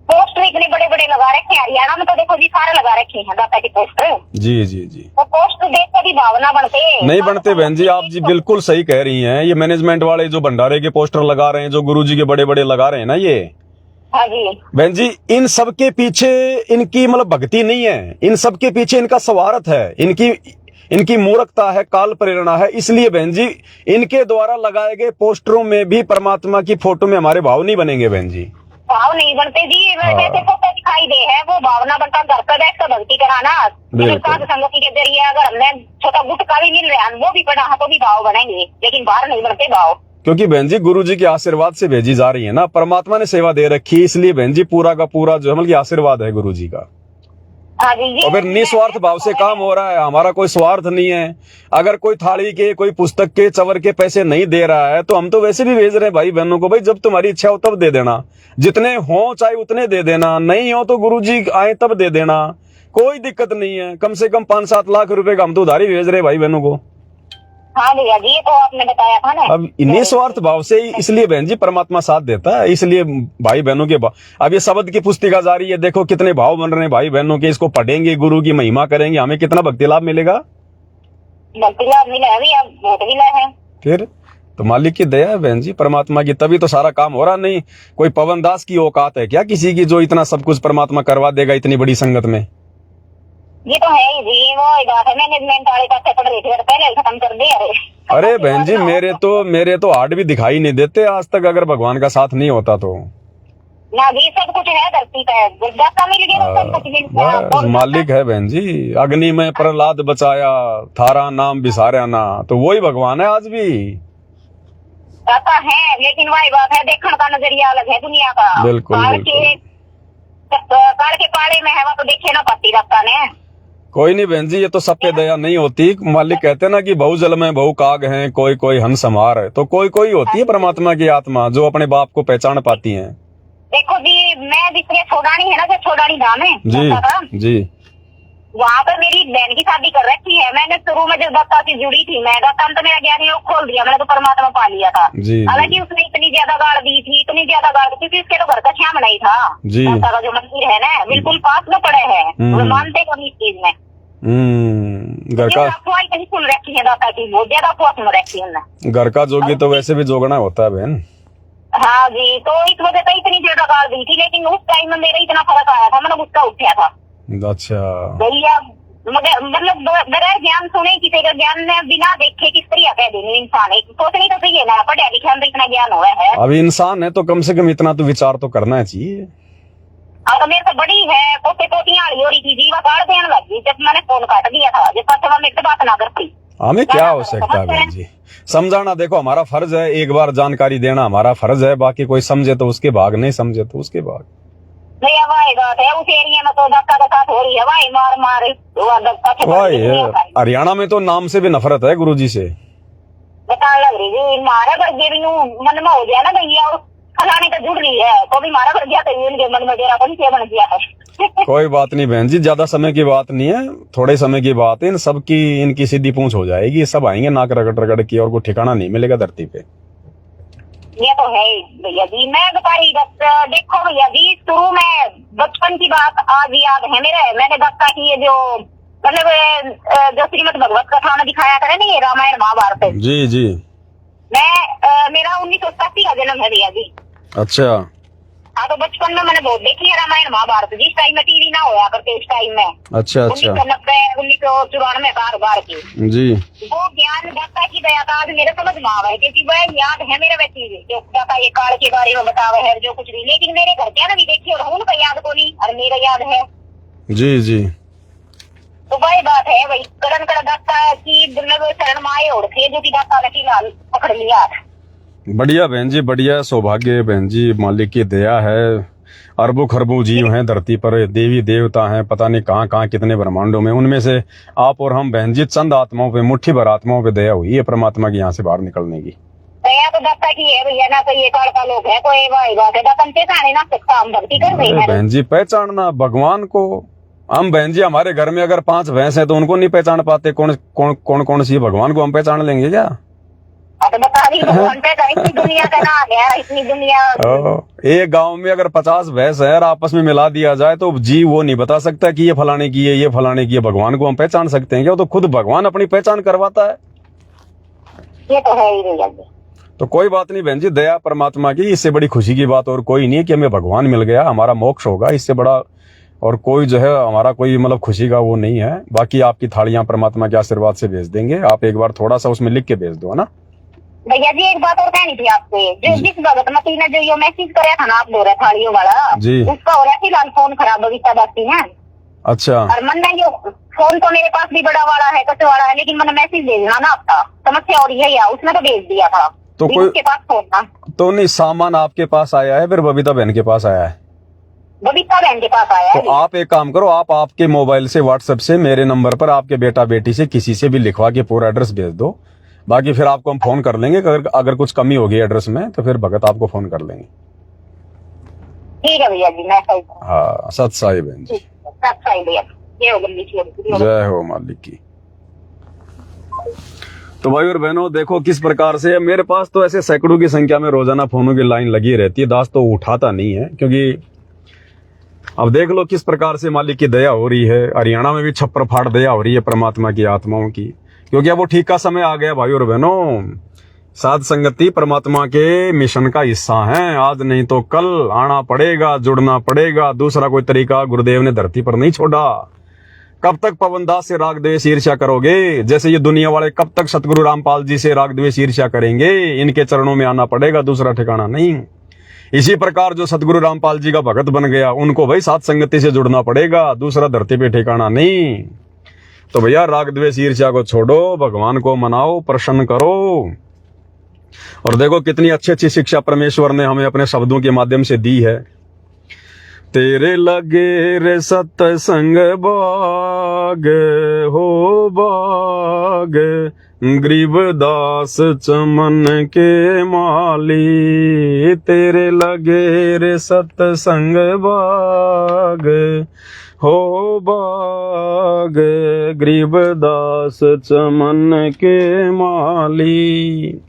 पोस्टर इतने बड़े बड़े लगा रखे हैं, हरियाणा में तो देखो जी सारे लगा रखे हैं दाता के पोस्टर। जी जी जी। वो पोस्टर देख कर भी भावना बनते नहीं बनते बहन जी, आप जी बिल्कुल सही कह रही हैं। ये मैनेजमेंट वाले जो भंडारे के पोस्टर लगा रहे हैं, जो गुरु जी के बड़े बड़े लगा रहे हैं ना, ये हाँ जी बहन जी इन सब के पीछे इनकी मतलब भक्ति नहीं है, इन सब के पीछे इनका स्वार्थ है, इनकी मूर्खता है, काल प्रेरणा है। इसलिए बहन जी इनके द्वारा लगाए गए पोस्टरों में भी परमात्मा की फोटो में हमारे भाव नहीं बनेंगे बहन जी, भाव नहीं बनते जी। जैसे फोटो दिखाई दे है वो भावना बनता, घर पर बैठ कर भक्ति कराना, साथ संगति के जरिए अगर हमने छोटा गुटका भी मिल रहा है वो भी पढ़ा तो भी भाव बनेंगे, लेकिन बाहर नहीं बनते भाव। क्योंकि बहन जी गुरु जी के आशीर्वाद से भेजी जा रही है ना, परमात्मा ने सेवा दे रखी है, इसलिए बहन जी पूरा का पूरा जो है मतलब आशीर्वाद है गुरु जी का। हाँ जी और फिर निस्वार्थ भाव से काम हो रहा है, हमारा कोई स्वार्थ नहीं है। अगर कोई थाली के, कोई पुस्तक के, चवर के पैसे नहीं दे रहा है तो हम तो वैसे भी भेज रहे हैं भाई बहनों को, भाई जब तुम्हारी इच्छा हो तब दे देना, जितने हो चाहे उतने दे देना, नहीं हो तो गुरुजी आए तब दे देना, कोई दिक्कत नहीं है। कम से कम 5-7 लाख रुपए का हम तो उधारी भेज रहे भाई बहनों को। हाँ भैया जी, ये तो आपने बताया था ना। अब निस्वार्थ भाव से इसलिए बहन जी परमात्मा साथ देता है, इसलिए भाई बहनों के अब ये शब्द की पुस्तिका जारी है, देखो कितने भाव बन रहे हैं भाई बहनों के, इसको पढ़ेंगे, गुरु की महिमा करेंगे, हमें कितना भक्ति लाभ मिलेगा। भक्ति लाभ मिला है भैया, बहुत मिला है। फिर तो मालिक की दया है बहन जी, परमात्मा की, तभी तो सारा काम हो रहा। नहीं कोई पवन दास की औकात है क्या किसी की जो इतना सब कुछ परमात्मा करवा देगा इतनी बड़ी संगत में। ये तो है ही जी, वो बात है, मैनेजमेंट वाले पैसे पड़ रहे थे पहले खत्म कर दिया। अरे बहन जी मेरे तो हार्ट भी दिखाई नहीं देते आज तक, अगर भगवान का साथ नहीं होता तो। ना जी, सब कुछ है धरती पे, दस्ता मिल गया तो सब कुछ मिल गया। बस मालिक है बहन जी, अग्नि में प्रहलाद बचाया, थारा नाम बिसारा ना, तो वही भगवान है आज भी। दाता है, लेकिन वही बात है, देखने का नजरिया अलग है दुनिया का। बिल्कुल काल के पाले में है, वो तो देखे ना पाती दाता ने। कोई नहीं बहन जी, ये तो सब पे दया नहीं होती। मालिक कहते हैं ना कि बहु जल में बहु काग हैं, कोई कोई हंस हमार है, तो कोई कोई होती है परमात्मा की आत्मा जो अपने बाप को पहचान पाती है। देखो जी, मैं जिसने छोड़ानी है ना, जो छोड़ानी धाम है जी जी, वहाँ पर मेरी बहन की शादी कर रखी है। मैंने शुरू में जब दत्ता से जुड़ी थी, मैं दत्ता तो मेरा ज्ञान योग खोल दिया, मैंने तो परमात्मा पा लिया था। हालांकि उसने इतनी ज्यादा गाड़ दी थी, इतनी ज्यादा गाड़ दी, क्योंकि उसके तो घर का श्याम नहीं था। दत्ता का जो मंदिर है ना, बिल्कुल पास में पड़े है, वो मानते कभी इस चीज में। घर का अफवाह इतनी सुन रखी है दाता की, बहुत ज्यादा अफवाह सुन रखी है। घर का जोगी तो वैसे भी जोगना होता है बहन। हाँ जी, तो इस वजह से इतनी ज्यादा गाड़ दी थी, लेकिन उस टाइम में मेरा इतना फर्क आया था, मैंने गुस्सा उठा था। अच्छा भैया, मगर मतलब बगैर ज्ञान सुने, किसी का ज्ञान में बिना देखे किस तरह कह देंगे इंसान। एक सोचनी तो चाहिए ना, पढ़े लिखे अंदर इतना ज्ञान हुआ है। अभी इंसान है तो कम से कम इतना तो विचार तो करना चाहिए। तो मेरे तो बड़ी है, पोते पोतियां हो रही थी जी, वह गाड़ देने लगी जब मैंने फोन काट दिया था, जब तक मेरे से बात ना करती। हमें क्या हो सकता है बहन जी, समझाना देखो हमारा फर्ज है, एक बार जानकारी देना हमारा फर्ज है, बाकी कोई समझे तो उसके भाग, नहीं समझे तो उसके भाग। भैया वही बात है, उस एरिया में तो धक्का के साथ हो रही है, वही मार मार। हरियाणा में तो नाम से भी नफरत है गुरुजी से, बताने लग रही जी। मारा कर मन में हो गया ना भैया, फलाने का जुड़ रही है तो भी मारा कर गया, उनके मन में डेरा बन गया है। कोई बात नहीं बहन जी, ज्यादा समय की बात नहीं है, थोड़े समय की बात है। इन सब की इनकी सीधी पूंछ हो जाएगी, सब आएंगे नाक रगड़ रगड़ की, और कोई ठिकाना नहीं मिलेगा धरती पे। ये तो है भैया जी। मैं बता रही देखो भैया जी, शुरू में बचपन की बात आज याद है मेरे। मैंने दत्ता की ये जो मतलब जो श्रीमद् भगवत कथा में दिखाया करे ना, ये रामायण महाभारत। जी जी, मैं मेरा 1987 का जन्म है भैया जी। अच्छा। हाँ, तो बचपन में मैंने बहुत देखी है रामायण महाभारत, जिस टाइम में टीवी ना होया करते उस टाइम में। अच्छा 1990 1994 कारोबार की जी। वो ज्ञान दाता की दया था आज मेरे समझ में आवा है, क्योंकि वह याद है मेरे व्यक्ति जो दाता ये काल के बारे में बतावा है जो कुछ भी, लेकिन मेरे घर क्या भी देखी और उनका याद को नहीं, और मेरा याद है। जी जी, तो वही बात है, वही करण कर दाता की मतलब शरण माए और थे, जो की दाता ने फिलहाल पकड़ लिया। बढ़िया बहन जी, बढ़िया, सौभाग्य बहन जी, मालिक की दया है। अरबों खरबों जीव हैं धरती पर, देवी देवता हैं पता नहीं कहाँ कहाँ कितने ब्रह्मांडों में, उनमें से आप और हम बहन जी चंद आत्माओं पे, मुट्ठी भर आत्माओं पे दया हुई है परमात्मा की यहाँ से बाहर निकलने की। दया तो दत्ता की है भैया, ना तो ये काल का लोग है, कोई वही बात है, दत्ता पहचाने ना सकता, हम भक्ति कर रहे हैं बहन जी। पहचानना भगवान को, हम बहन जी हमारे घर में अगर 5 भैंस है तो उनको नहीं पहचान पाते, कौन सी भगवान को हम पहचान लेंगे क्या? तो बता दी भगवान पे इतनी दुनिया का ना है, इतनी दुनिया। एक गांव में अगर 50 भैंस है और आपस में मिला दिया जाए तो जी वो नहीं बता सकता कि ये फलाने की है, ये फलाने की है। भगवान को हम पहचान सकते हैं क्या? तो खुद भगवान अपनी पहचान करवाता है। ये तो है ही भैया जी। तो कोई बात नहीं बहन जी, दया परमात्मा की, इससे बड़ी खुशी की बात और कोई नहीं है कि हमें भगवान मिल गया, हमारा मोक्ष होगा, इससे बड़ा और कोई जो है हमारा कोई मतलब खुशी का वो नहीं है। बाकी आपकी थालियां परमात्मा के आशीर्वाद से भेज देंगे, आप एक बार थोड़ा सा उसमें लिख के भेज दो, है ना भैया जी। एक बात और कहनी थी आपसे, जो जिस भगत मती ने जो ये मैसेज कराया था ना आप दो थालियों वाला जी, उसका हो रहा है फिलहाल फोन खराब, बगीचा बाती है। अच्छा। और मन में जो फोन तो मेरे पास भी बड़ा वाला है, कच्चा वाला है, लेकिन मैंने मैसेज भेजना ना आपका समस्या और है, या उसने तो भेज दिया था तो कोई के पास फोन था तो नहीं, सामान आपके पास आया है फिर बबीता बहन के पास आया है? बबीता बहन के पास आया है तो आप एक काम करो, आप आपके मोबाइल से व्हाट्सएप से मेरे नंबर पर आपके बेटा बेटी से किसी से भी लिखवा के पूरा एड्रेस भेज दो। बाकी फिर आपको हम फोन कर लेंगे, अगर कुछ कमी होगी एड्रेस में तो फिर भगत आपको फोन कर लेंगे। ठीक है भैया जी, मैं सही। हाँ, सत साई बहन जी, सब सही भैया। ये हो गई। जय हो मालिक की। तो भाई और बहनों, देखो किस प्रकार से मेरे पास तो ऐसे सैकड़ों की संख्या में रोजाना फोनों की लाइन लगी रहती है। दास तो उठाता नहीं है, क्योंकि अब देख लो किस प्रकार से मालिक की दया हो रही है। हरियाणा में भी छप्पर फाड़ दया हो रही है परमात्मा की आत्माओं की, क्योंकि अब वो ठीक का समय आ गया भाई और बहनों। साध संगति परमात्मा के मिशन का हिस्सा है। आज नहीं तो कल आना पड़ेगा, जुड़ना पड़ेगा। दूसरा कोई तरीका गुरुदेव ने धरती पर नहीं छोड़ा। कब तक पवन दास से राग द्वेष ईर्ष्या करोगे? जैसे ये दुनिया वाले कब तक सतगुरु रामपाल जी से राग द्वेष ईर्ष्या करेंगे? इनके चरणों में आना पड़ेगा, दूसरा ठिकाना नहीं। इसी प्रकार जो सतगुरु रामपाल जी का भगत बन गया, उनको भाई साथ संगति से जुड़ना पड़ेगा, दूसरा धरती पे ठिकाना नहीं। तो भैया राग द्वेष ईर्ष्या को छोड़ो, भगवान को मनाओ, प्रसन्न करो। और देखो कितनी अच्छी अच्छी शिक्षा परमेश्वर ने हमें अपने शब्दों के माध्यम से दी है। तेरे लगे रे सत्संग बाग हो बाग, गरीबदास चमन के माली। तेरे लगे रे सत्संग बाग हो बाग, गरीबदास चमन के माली।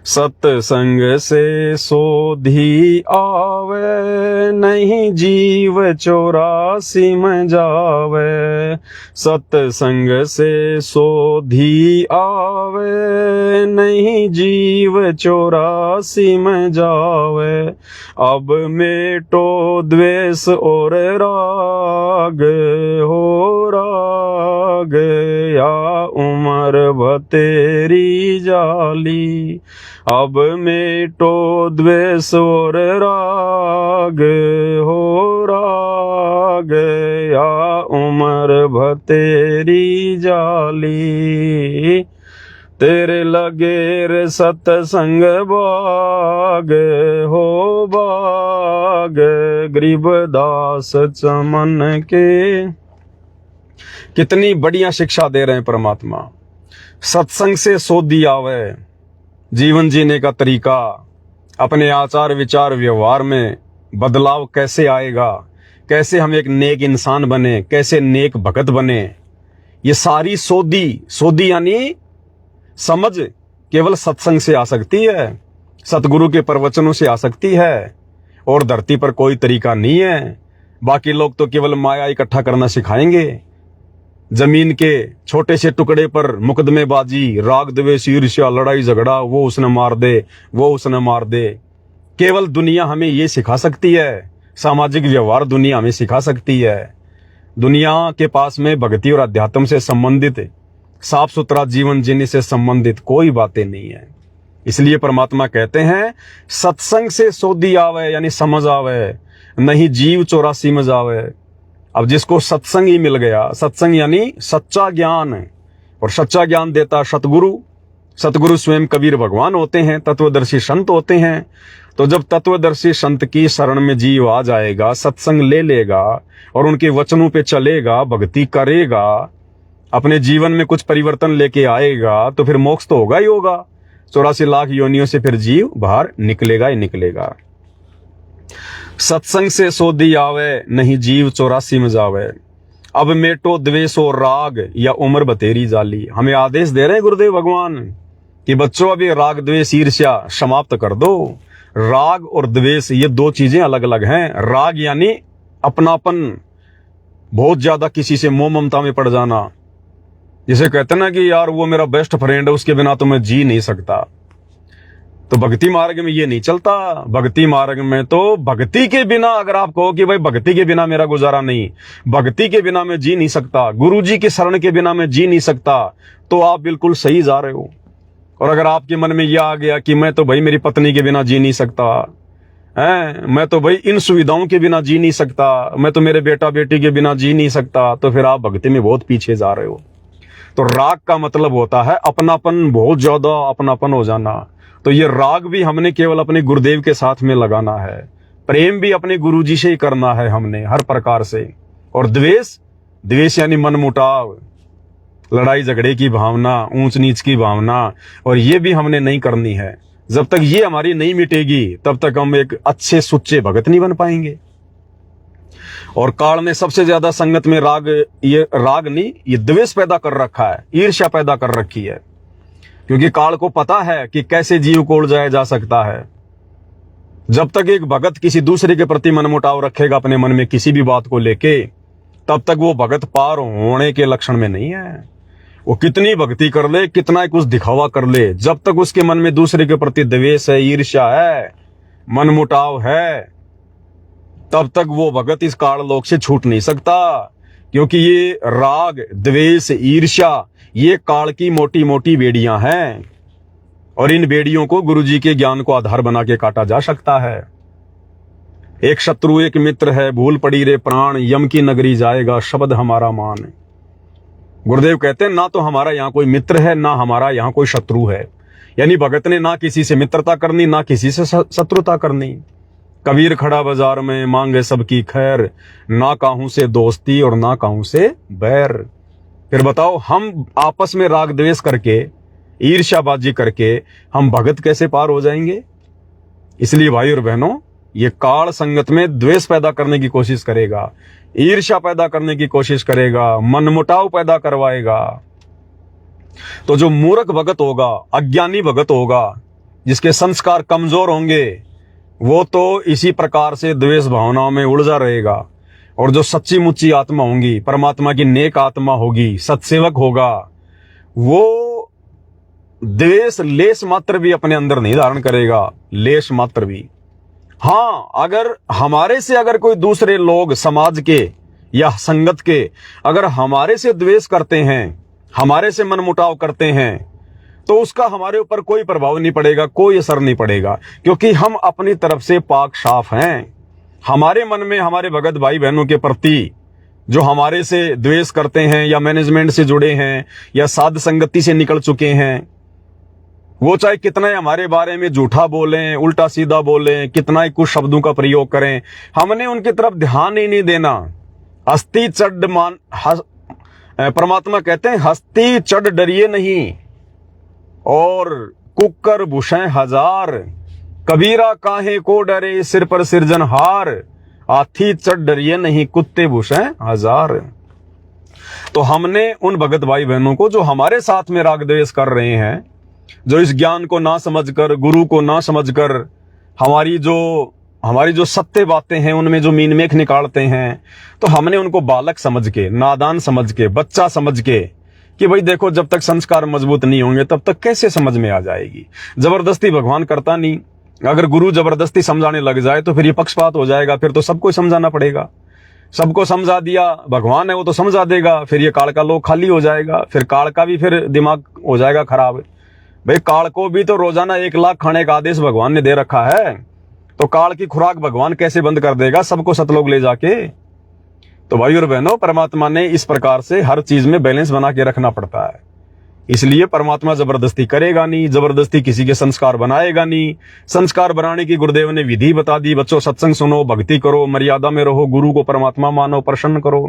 सत्संग से सोधी आवे, नहीं जीव 84 में जावे। सत्संग से सोधी आवे, नहीं जीव 84 में जावे। अब मेटो द्वेष और राग हो राग, या उम्र बतेरी जाली। अब मेटो द्वेष और राग हो राग, या उम्र भतेरी जाली। तेरे लगे रे सत्संग बाग हो बाग, गरीबदास चमन के। कितनी बढ़िया शिक्षा दे रहे हैं परमात्मा। सत्संग से सोधी आवे, जीवन जीने का तरीका, अपने आचार विचार व्यवहार में बदलाव कैसे आएगा, कैसे हम एक नेक इंसान बने, कैसे नेक भगत बने। ये सारी सोधी यानी समझ केवल सत्संग से आ सकती है, सतगुरु के प्रवचनों से आ सकती है, और धरती पर कोई तरीका नहीं है। बाकी लोग तो केवल माया इकट्ठा करना सिखाएंगे। जमीन के छोटे से टुकड़े पर मुकदमेबाजी, राग द्वेष ईर्ष्या, लड़ाई झगड़ा, वो उसने मार दे, वो उसने मार दे। केवल दुनिया हमें ये सिखा सकती है, सामाजिक व्यवहार दुनिया हमें सिखा सकती है। दुनिया के पास में भक्ति और अध्यात्म से संबंधित, साफ सुथरा जीवन जीने से संबंधित कोई बातें नहीं है। इसलिए परमात्मा कहते हैं सत्संग से सोधी आवे, यानी समझ आवे, नहीं जीव 84 में जावे। अब जिसको सत्संग ही मिल गया, सत्संग यानी सच्चा ज्ञान, और सच्चा ज्ञान देता सतगुरु। सतगुरु स्वयं कबीर भगवान होते हैं, तत्वदर्शी संत होते हैं। तो जब तत्वदर्शी संत की शरण में जीव आ जाएगा, सत्संग ले लेगा और उनके वचनों पे चलेगा, भक्ति करेगा, अपने जीवन में कुछ परिवर्तन लेके आएगा, तो फिर मोक्ष तो होगा ही होगा। 84 लाख योनियों से फिर जीव बाहर निकलेगा ही निकलेगा। सत्संग से सोधी आवे, नहीं जीव 84 में जावे। अब मेटो द्वेष और राग, या उम्र बतेरी जाली। हमें आदेश दे रहे हैं गुरुदेव भगवान कि बच्चों अभी राग द्वेष ईर्ष्या समाप्त कर दो। राग और द्वेष ये दो चीजें अलग अलग हैं। राग यानी अपनापन, बहुत ज्यादा किसी से मोह ममता में पड़ जाना। जिसे कहते ना कि यार वो मेरा बेस्ट फ्रेंड है, उसके बिना तो मैं जी नहीं सकता। तो भक्ति मार्ग में ये नहीं चलता। भक्ति मार्ग में तो भक्ति के बिना, अगर आप कहो कि भाई भक्ति के बिना मेरा गुजारा नहीं, भक्ति के बिना मैं जी नहीं सकता, गुरुजी के शरण के बिना मैं जी नहीं सकता, तो आप बिल्कुल सही जा रहे हो। और अगर आपके मन में यह आ गया कि मैं तो भाई मेरी पत्नी के बिना जी नहीं सकता है, मैं तो भाई इन सुविधाओं के बिना जी नहीं सकता, मैं तो मेरे बेटा बेटी के बिना जी नहीं सकता, तो फिर आप भक्ति में बहुत पीछे जा रहे हो। तो राग का मतलब होता है अपनापन, बहुत ज्यादा अपनापन हो जाना। तो ये राग भी हमने केवल अपने गुरुदेव के साथ में लगाना है, प्रेम भी अपने गुरुजी से ही करना है हमने हर प्रकार से। और द्वेष यानी मनमुटाव, लड़ाई झगड़े की भावना, ऊंच नीच की भावना, और ये भी हमने नहीं करनी है। जब तक ये हमारी नहीं मिटेगी तब तक हम एक अच्छे सुच्चे भगत नहीं बन पाएंगे। और काल ने सबसे ज्यादा संगत में राग नहीं, ये द्वेष पैदा कर रखा है, ईर्ष्या पैदा कर रखी है। क्योंकि काल को पता है कि कैसे जीव को उलझाया जा सकता है। जब तक एक भगत किसी दूसरे के प्रति मनमुटाव रखेगा अपने मन में किसी भी बात को लेके, तब तक वो भगत पार होने के लक्षण में नहीं है। वो कितनी भक्ति कर ले, कितना कुछ दिखावा कर ले, जब तक उसके मन में दूसरे के प्रति द्वेष है, ईर्ष्या है, मनमुटाव है, तब तक वो भगत इस काल लोक से छूट नहीं सकता। क्योंकि ये राग, द्वेष, ईर्ष्या, ये काल की मोटी मोटी बेड़ियां हैं, और इन बेड़ियों को गुरुजी के ज्ञान को आधार बना के काटा जा सकता है। एक शत्रु एक मित्र है, भूल पड़ी रे प्राण, यम की नगरी जाएगा शब्द हमारा मान। गुरुदेव कहते हैं ना तो हमारा यहाँ कोई मित्र है, ना हमारा यहाँ कोई शत्रु है। यानी भगत ने ना किसी से मित्रता करनी, ना किसी से शत्रुता करनी। कबीर खड़ा बाजार में मांगे सबकी खैर, ना काहू से दोस्ती और ना काहू से बैर। फिर बताओ, हम आपस में राग द्वेष करके, ईर्ष्याबाजी करके हम भगत कैसे पार हो जाएंगे? इसलिए भाई और बहनों, ये काल संगत में द्वेष पैदा करने की कोशिश करेगा, ईर्ष्या पैदा करने की कोशिश करेगा, मनमुटाव पैदा करवाएगा। तो जो मूर्ख भगत होगा, अज्ञानी भगत होगा, जिसके संस्कार कमजोर होंगे, वो तो इसी प्रकार से द्वेष भावनाओं में उलझा रहेगा। और जो सच्ची मुच्ची आत्मा होंगी, परमात्मा की नेक आत्मा होगी, सत्सेवक होगा, वो द्वेष लेश मात्र भी अपने अंदर नहीं धारण करेगा, लेश मात्र भी। हाँ, अगर हमारे से अगर कोई दूसरे लोग समाज के या संगत के अगर हमारे से द्वेष करते हैं, हमारे से मनमुटाव करते हैं, तो उसका हमारे ऊपर कोई प्रभाव नहीं पड़ेगा, कोई असर नहीं पड़ेगा। क्योंकि हम अपनी तरफ से पाक साफ हैं। हमारे मन में हमारे भगत भाई बहनों के प्रति जो हमारे से द्वेष करते हैं, या मैनेजमेंट से जुड़े हैं, या साध संगति से निकल चुके हैं, वो चाहे कितना ही हमारे बारे में झूठा बोलें, उल्टा सीधा बोलें, कितना ही कुछ शब्दों का प्रयोग करें, हमने उनकी तरफ ध्यान ही नहीं देना। हस्ती चढ़ परमात्मा कहते हैं, हस्ती चढ़ डरिए नहीं, और कुकर भूषण हजार, कबीरा काहे को डरे सिर पर सिरजनहार, हाथी चढ़ डरिए नहीं, कुत्ते भूषण हजार। तो हमने उन भगत भाई बहनों को जो हमारे साथ में राग द्वेष कर रहे हैं, जो इस ज्ञान को ना समझकर, गुरु को ना समझकर, हमारी जो सत्य बातें हैं उनमें जो मीन मेख निकालते हैं, तो हमने उनको बालक समझ के, नादान समझ के, बच्चा समझ के कि भाई देखो, जब तक संस्कार मजबूत नहीं होंगे तब तक कैसे समझ में आ जाएगी। जबरदस्ती भगवान करता नहीं। अगर गुरु जबरदस्ती समझाने लग जाए तो फिर ये पक्षपात हो जाएगा, फिर तो सबको समझाना पड़ेगा। सबको समझा दिया, भगवान है वो तो समझा देगा, फिर ये काल का लोक खाली हो जाएगा, फिर काल का भी फिर दिमाग हो जाएगा खराब। भाई काल को भी तो रोजाना 1 लाख खाने का आदेश भगवान ने दे रखा है, तो काल की खुराक भगवान कैसे बंद कर देगा सबको सतलोक ले जाके? तो भाई और बहनों, परमात्मा ने इस प्रकार से हर चीज में बैलेंस बना के रखना पड़ता है। इसलिए परमात्मा जबरदस्ती करेगा नहीं, जबरदस्ती किसी के संस्कार बनाएगा नहीं। संस्कार बनाने की गुरुदेव ने विधि बता दी, बच्चों सत्संग सुनो, भक्ति करो, मर्यादा में रहो, गुरु को परमात्मा मानो, प्रसन्न करो,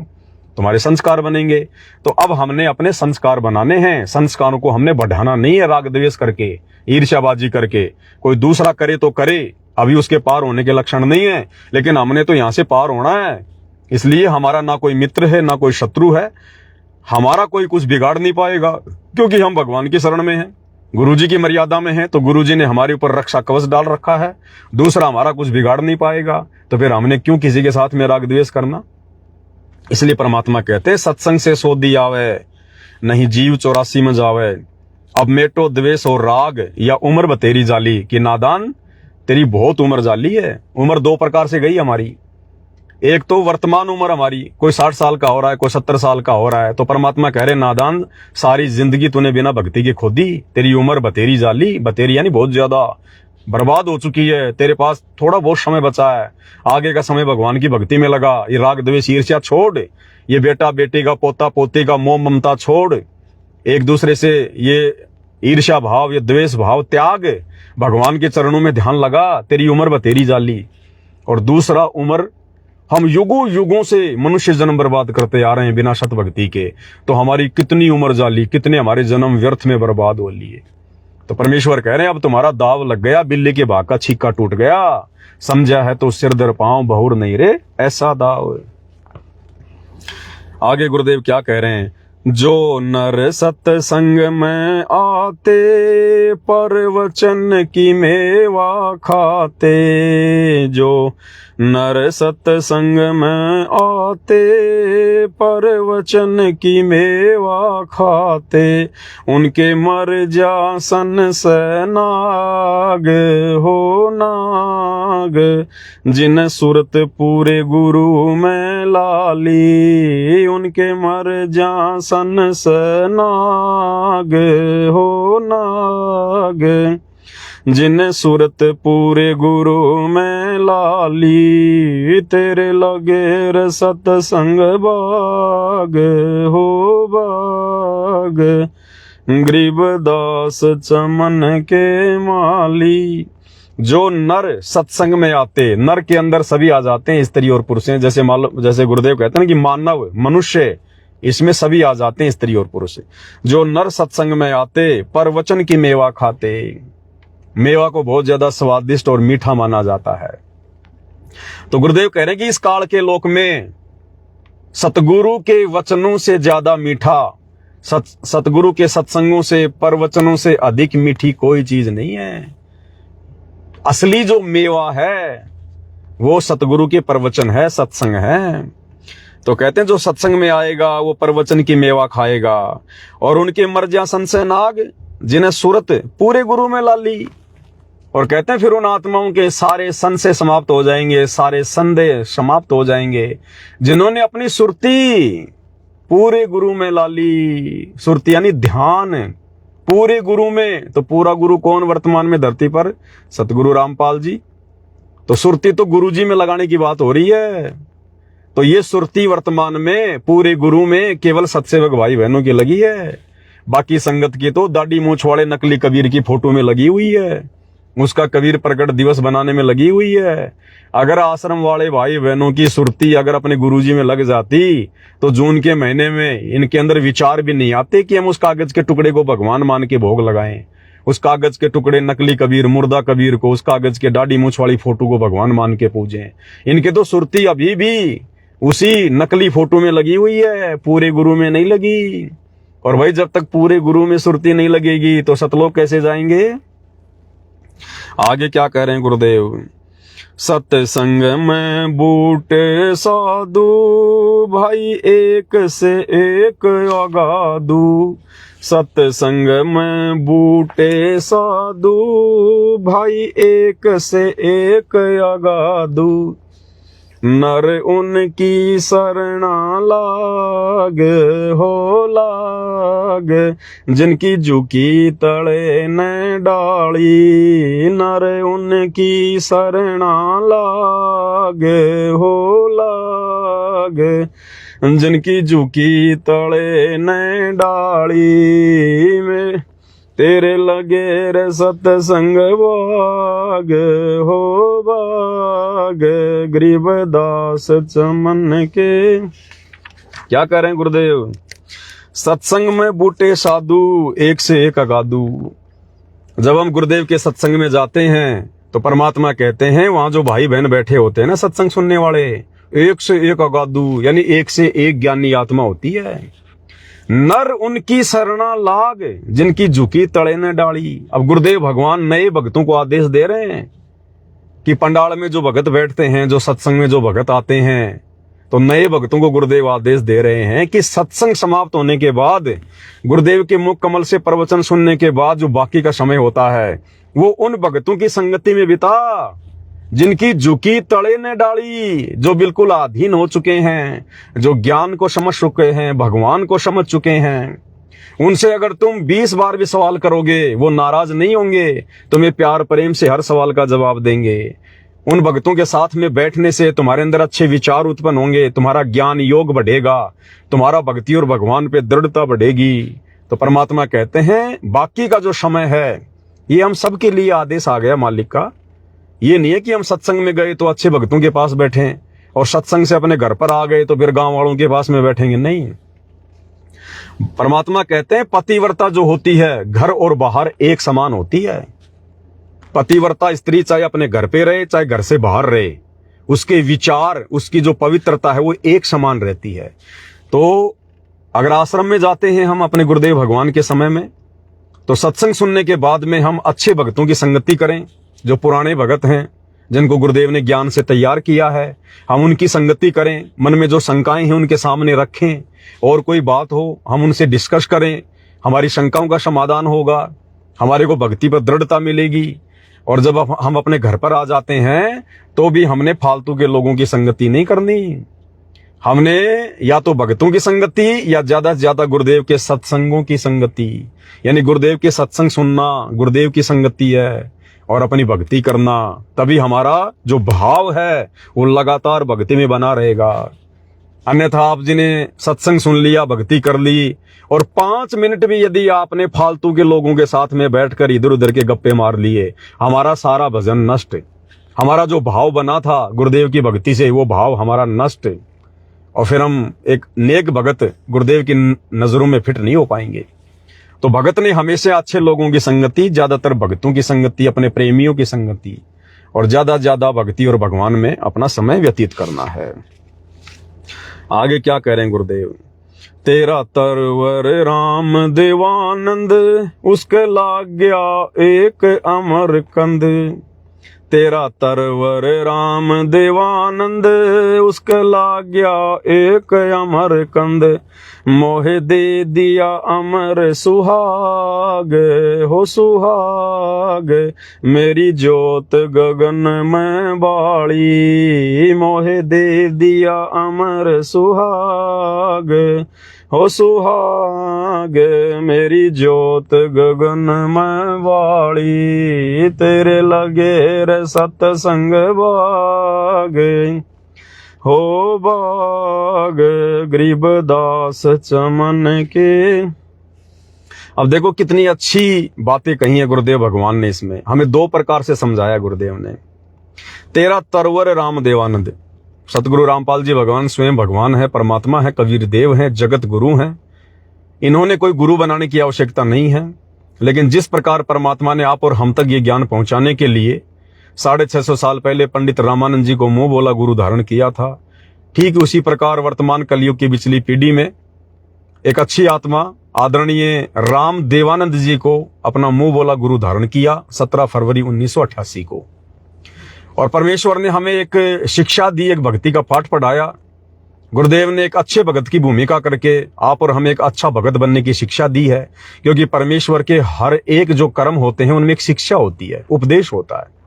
तुम्हारे संस्कार बनेंगे। तो अब हमने अपने संस्कार बनाने हैं, संस्कारों को हमने बढ़ाना नहीं है राग द्वेष करके, ईर्ष्याबाजी करके। कोई दूसरा करे तो करे, अभी उसके पार होने के लक्षण नहीं है, लेकिन हमने तो यहां से पार होना है। इसलिए हमारा ना कोई मित्र है, ना कोई शत्रु है, हमारा कोई कुछ बिगाड़ नहीं पाएगा, क्योंकि हम भगवान की शरण में हैं, गुरुजी की मर्यादा में हैं। तो गुरुजी ने हमारे ऊपर रक्षा कवच डाल रखा है, दूसरा हमारा कुछ बिगाड़ नहीं पाएगा। तो फिर हमने क्यों किसी के साथ में राग द्वेष करना? इसलिए परमात्मा कहते हैं, सत्संग से सोधी आवे, नहीं जीव 84 में जावे। अब मेटो द्वेष और राग, या उम्र बतेरी जाली कि नादान तेरी बहुत उम्र जाली है। उम्र 2 प्रकार से गई हमारी। एक तो वर्तमान उम्र हमारी, कोई 60 साल का हो रहा है, कोई 70 साल का हो रहा है, तो परमात्मा कह रहे नादान, सारी जिंदगी तूने बिना भक्ति के खोदी, तेरी उम्र बतेरी जाली, बतेरी यानी बहुत ज्यादा बर्बाद हो चुकी है, तेरे पास थोड़ा बहुत समय बचा है, आगे का समय भगवान की भक्ति में लगा। ये राग द्वेष ईर्ष्या छोड़, ये बेटा बेटी का, पोता पोती का मोह ममता छोड़, एक दूसरे से ये ईर्ष्या भाव, ये द्वेष भाव त्याग, भगवान के चरणों में ध्यान लगा, तेरी उम्र बतेरी जाली। और दूसरा उम्र, हम युगों युगों से मनुष्य जन्म बर्बाद करते आ रहे हैं बिना सत भक्ति के, तो हमारी कितनी उम्र जाली, कितने हमारे जन्म व्यर्थ में बर्बाद हो लिए। तो परमेश्वर कह रहे हैं अब तुम्हारा दाव लग गया, बिल्ली के भाग का छीका टूट गया, समझा है तो सिर दर पांव बहुर नहीं रे ऐसा दाव। आगे गुरुदेव क्या कह रहे हैं, जो नर सत्संग में आते परवचन की मेवा खाते, जो नर सत्संग में आते परवचन की मेवा खाते, उनके मर जा सन से नाग हो नाग, जिन सुरत पूरे गुरु में लाली, उनके मर जा सन से नाग हो नाग, जिन सूरत पूरे गुरु में लाली, तेरे लगे रे सतसंग बाग हो बाग, गरीबदास चमन के माली। जो नर सत्संग में आते, नर के अंदर सभी आ जाते हैं, स्त्री और पुरुष हैं, जैसे मालूम, जैसे गुरुदेव कहते हैं ना कि मानव मनुष्य, इसमें सभी आ जाते हैं स्त्री और पुरुष। जो नर सत्संग में आते परवचन की मेवा खाते, मेवा को बहुत ज्यादा स्वादिष्ट और मीठा माना जाता है। तो गुरुदेव कह रहे हैं कि इस काल के लोक में सतगुरु के वचनों से ज्यादा मीठा, सतगुरु के सत्संगों से, परवचनों से अधिक मीठी कोई चीज नहीं है। असली जो मेवा है वो सतगुरु के परवचन है, सत्संग है। तो कहते हैं जो सत्संग में आएगा वो परवचन की मेवा खाएगा, और उनके मर्जा सन से नाग, जिन्हें सूरत पूरे गुरु में लाली। और कहते हैं फिर उन आत्माओं के सारे संशय समाप्त हो जाएंगे, सारे संदेह समाप्त हो जाएंगे, जिन्होंने अपनी सुरती पूरे गुरु में लाली। सुरती यानी ध्यान पूरे गुरु में। तो पूरा गुरु कौन वर्तमान में धरती पर? सतगुरु रामपाल जी। तो सुरती तो गुरु जी में लगाने की बात हो रही है। तो ये सुरती वर्तमान में पूरे गुरु में केवल सत्सेवक भाई बहनों की लगी है। बाकी संगत की तो दाढ़ी मूंछ वाले नकली कबीर की फोटो में लगी हुई है, उसका कबीर प्रकट दिवस बनाने में लगी हुई है। अगर आश्रम वाले भाई बहनों की सुरती अगर अपने गुरुजी में लग जाती तो जून के महीने में इनके अंदर विचार भी नहीं आते कि हम उस कागज के टुकड़े को भगवान मान के भोग लगाएं, उस कागज के टुकड़े नकली कबीर, मुर्दा कबीर को, उस कागज के दाढ़ी मूंछ वाली फोटो को भगवान मान के पूजें। इनके तो सुरती अभी भी उसी नकली फोटो में लगी हुई है, पूरे गुरु में नहीं लगी। और भाई जब तक पूरे गुरु में सुरती नहीं लगेगी तो सतलोक कैसे जाएंगे? आगे क्या कह रहे हैं गुरुदेव? सत्संग में बूटे साधु भाई एक से एक अगाधु, सत्संग में बूटे साधु भाई एक से एक अगाधु, नर उनकी शरणा लाग हो लाग, जिनकी झुकी तले न डाली, नर उनकी शरणा लाग हो लाग, जिनकी झुकी तले न डाली में, तेरे लगे रे सत्संग बाग हो बाग, गरीबदास चमन के। क्या कह रहे हैं गुरुदेव? सत्संग में बूटे साधु एक से एक अगाधु। जब हम गुरुदेव के सत्संग में जाते हैं तो परमात्मा कहते हैं वहां जो भाई बहन बैठे होते हैं ना सत्संग सुनने वाले, एक से एक अगाधु यानी एक से एक ज्ञानी आत्मा होती है। नर उनकी शरणा लाग, जिनकी झुकी तड़े न डाली। अब गुरुदेव भगवान नए भक्तों को आदेश दे रहे हैं कि पंडाल में जो भगत बैठते हैं, जो सत्संग में जो भगत आते हैं, तो नए भक्तों को गुरुदेव आदेश दे रहे हैं कि सत्संग समाप्त होने के बाद, गुरुदेव के मुख कमल से प्रवचन सुनने के बाद जो बाकी का समय होता है वो उन भगतों की संगति में बिता जिनकी झुकी तड़े ने डाली, जो बिल्कुल अधीन हो चुके हैं, जो ज्ञान को समझ चुके हैं, भगवान को समझ चुके हैं। उनसे अगर तुम 20 बार भी सवाल करोगे वो नाराज नहीं होंगे, तुम्हें प्यार प्रेम से हर सवाल का जवाब देंगे। उन भक्तों के साथ में बैठने से तुम्हारे अंदर अच्छे विचार उत्पन्न होंगे, तुम्हारा ज्ञान योग बढ़ेगा, तुम्हारा भक्ति और भगवान पे दृढ़ता बढ़ेगी। तो परमात्मा कहते हैं बाकी का जो समय है ये हम सबके लिए आदेश आ गया मालिक का ये नहीं है कि हम सत्संग में गए तो अच्छे भक्तों के पास बैठे और सत्संग से अपने घर पर आ गए तो फिर गांव वालों के पास में बैठेंगे। नहीं, परमात्मा कहते हैं पतिव्रता जो होती है घर और बाहर एक समान होती है। पतिव्रता स्त्री चाहे अपने घर पे रहे चाहे घर से बाहर रहे, उसके विचार, उसकी जो पवित्रता है वो एक समान रहती है। तो अगर आश्रम में जाते हैं हम अपने गुरुदेव भगवान के समय में, तो सत्संग सुनने के बाद में हम अच्छे भक्तों की संगति करें, जो पुराने भगत हैं जिनको गुरुदेव ने ज्ञान से तैयार किया है, हम उनकी संगति करें। मन में जो शंकाएं हैं उनके सामने रखें, और कोई बात हो हम उनसे डिस्कस करें, हमारी शंकाओं का समाधान होगा, हमारे को भक्ति पर दृढ़ता मिलेगी। और जब हम अपने घर पर आ जाते हैं तो भी हमने फालतू के लोगों की संगति नहीं करनी। हमने या तो भक्तों की संगति या ज्यादा से ज्यादा गुरुदेव के सत्संगों की संगति, यानी गुरुदेव के सत्संग सुनना गुरुदेव की संगति है, और अपनी भक्ति करना। तभी हमारा जो भाव है वो लगातार भक्ति में बना रहेगा। अन्यथा आप जिन्हें सत्संग सुन लिया, भक्ति कर ली, और 5 मिनट भी यदि आपने फालतू के लोगों के साथ में बैठकर इधर उधर के गप्पे मार लिए, हमारा सारा भजन नष्ट। हमारा जो भाव बना था गुरुदेव की भक्ति से वो भाव हमारा नष्ट, और फिर हम एक नेक भगत गुरुदेव की नजरों में फिट नहीं हो पाएंगे। तो भगत ने हमेशा अच्छे लोगों की संगति, ज्यादातर भक्तों की संगति, अपने प्रेमियों की संगति, और ज्यादा भक्ति और भगवान में अपना समय व्यतीत करना है। आगे क्या कह रहे हैं गुरुदेव? तेरा तरवर राम देवानंद, उसके लाग गया एक अमर कंद। तेरा तरवर राम देवानंद, उसके लाग गया एक अमर कंद। मोहे दे दिया अमर सुहाग, हो सुहाग, मेरी जोत गगन में बाड़ी। मोहे दे दिया अमर सुहाग, हो सुहाग, मेरी जोत गगन में बाड़ी। तेरे लगे रे सत्संग बाग, हो बाग गरीबदास चमन के। अब देखो कितनी अच्छी बातें कही है गुरुदेव भगवान ने। इसमें हमें 2 प्रकार से समझाया गुरुदेव ने। तेरा तरवर राम देवानंद, सतगुरु रामपाल जी भगवान स्वयं भगवान है, परमात्मा है, कबीर देव है, जगत गुरु हैं। इन्होंने कोई गुरु बनाने की आवश्यकता नहीं है, लेकिन जिस प्रकार परमात्मा ने आप और हम तक ये ज्ञान पहुंचाने के लिए 650 साल पहले पंडित रामानंद जी को मुंह बोला गुरु धारण किया था, ठीक उसी प्रकार वर्तमान कलयुग की पिछली पीढ़ी में एक अच्छी आत्मा आदरणीय राम देवानंद जी को अपना मुंह बोला गुरु धारण किया 17 फरवरी 1988 को। और परमेश्वर ने हमें एक शिक्षा दी, एक भक्ति का पाठ पढ़ाया। गुरुदेव ने एक अच्छे भगत की भूमिका करके आप और हमें एक अच्छा भगत बनने की शिक्षा दी है, क्योंकि परमेश्वर के हर एक जो कर्म होते हैं उनमें एक शिक्षा होती है, उपदेश होता है।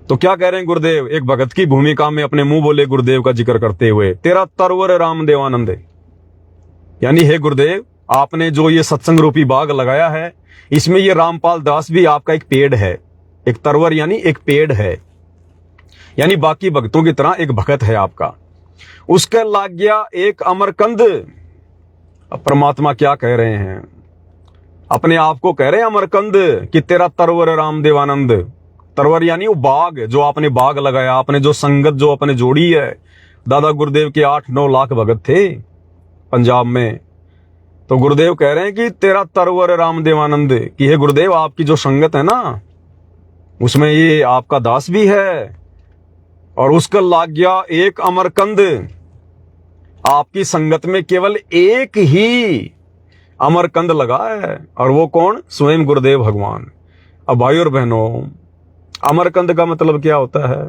तो क्या कह रहे हैं गुरुदेव? एक भगत की भूमिका में अपने मुंह बोले गुरुदेव का जिक्र करते हुए, तेरा तरवर राम देवानंद, यानी हे गुरुदेव आपने जो ये सत्संग रूपी बाग लगाया है, इसमें ये रामपाल दास भी आपका एक पेड़ है। एक तरवर यानी एक पेड़ है, यानी बाकी भक्तों की तरह एक भगत है आपका। उसके लाग गया एक अमरकंद। अब परमात्मा क्या कह रहे हैं? अपने आप को कह रहे हैं अमरकंद कि तेरा तरवर राम देवानंद। तरवर यानी वो बाग, जो आपने बाग लगाया, आपने जो संगत जो अपने जोड़ी है। दादा गुरुदेव के 8-9 लाख भगत थे पंजाब में। तो गुरुदेव कह रहे हैं कि तेरा तरवर राम देवानंद, कि हे गुरुदेव आपकी जो संगत है ना, उसमें ये आपका दास भी है। और उसका लाग गया एक अमरकंद। आपकी संगत में केवल एक ही अमरकंद लगा है, और वो कौन? स्वयं गुरुदेव भगवान। अब भाई और बहनों, अमरकंद का मतलब क्या होता है?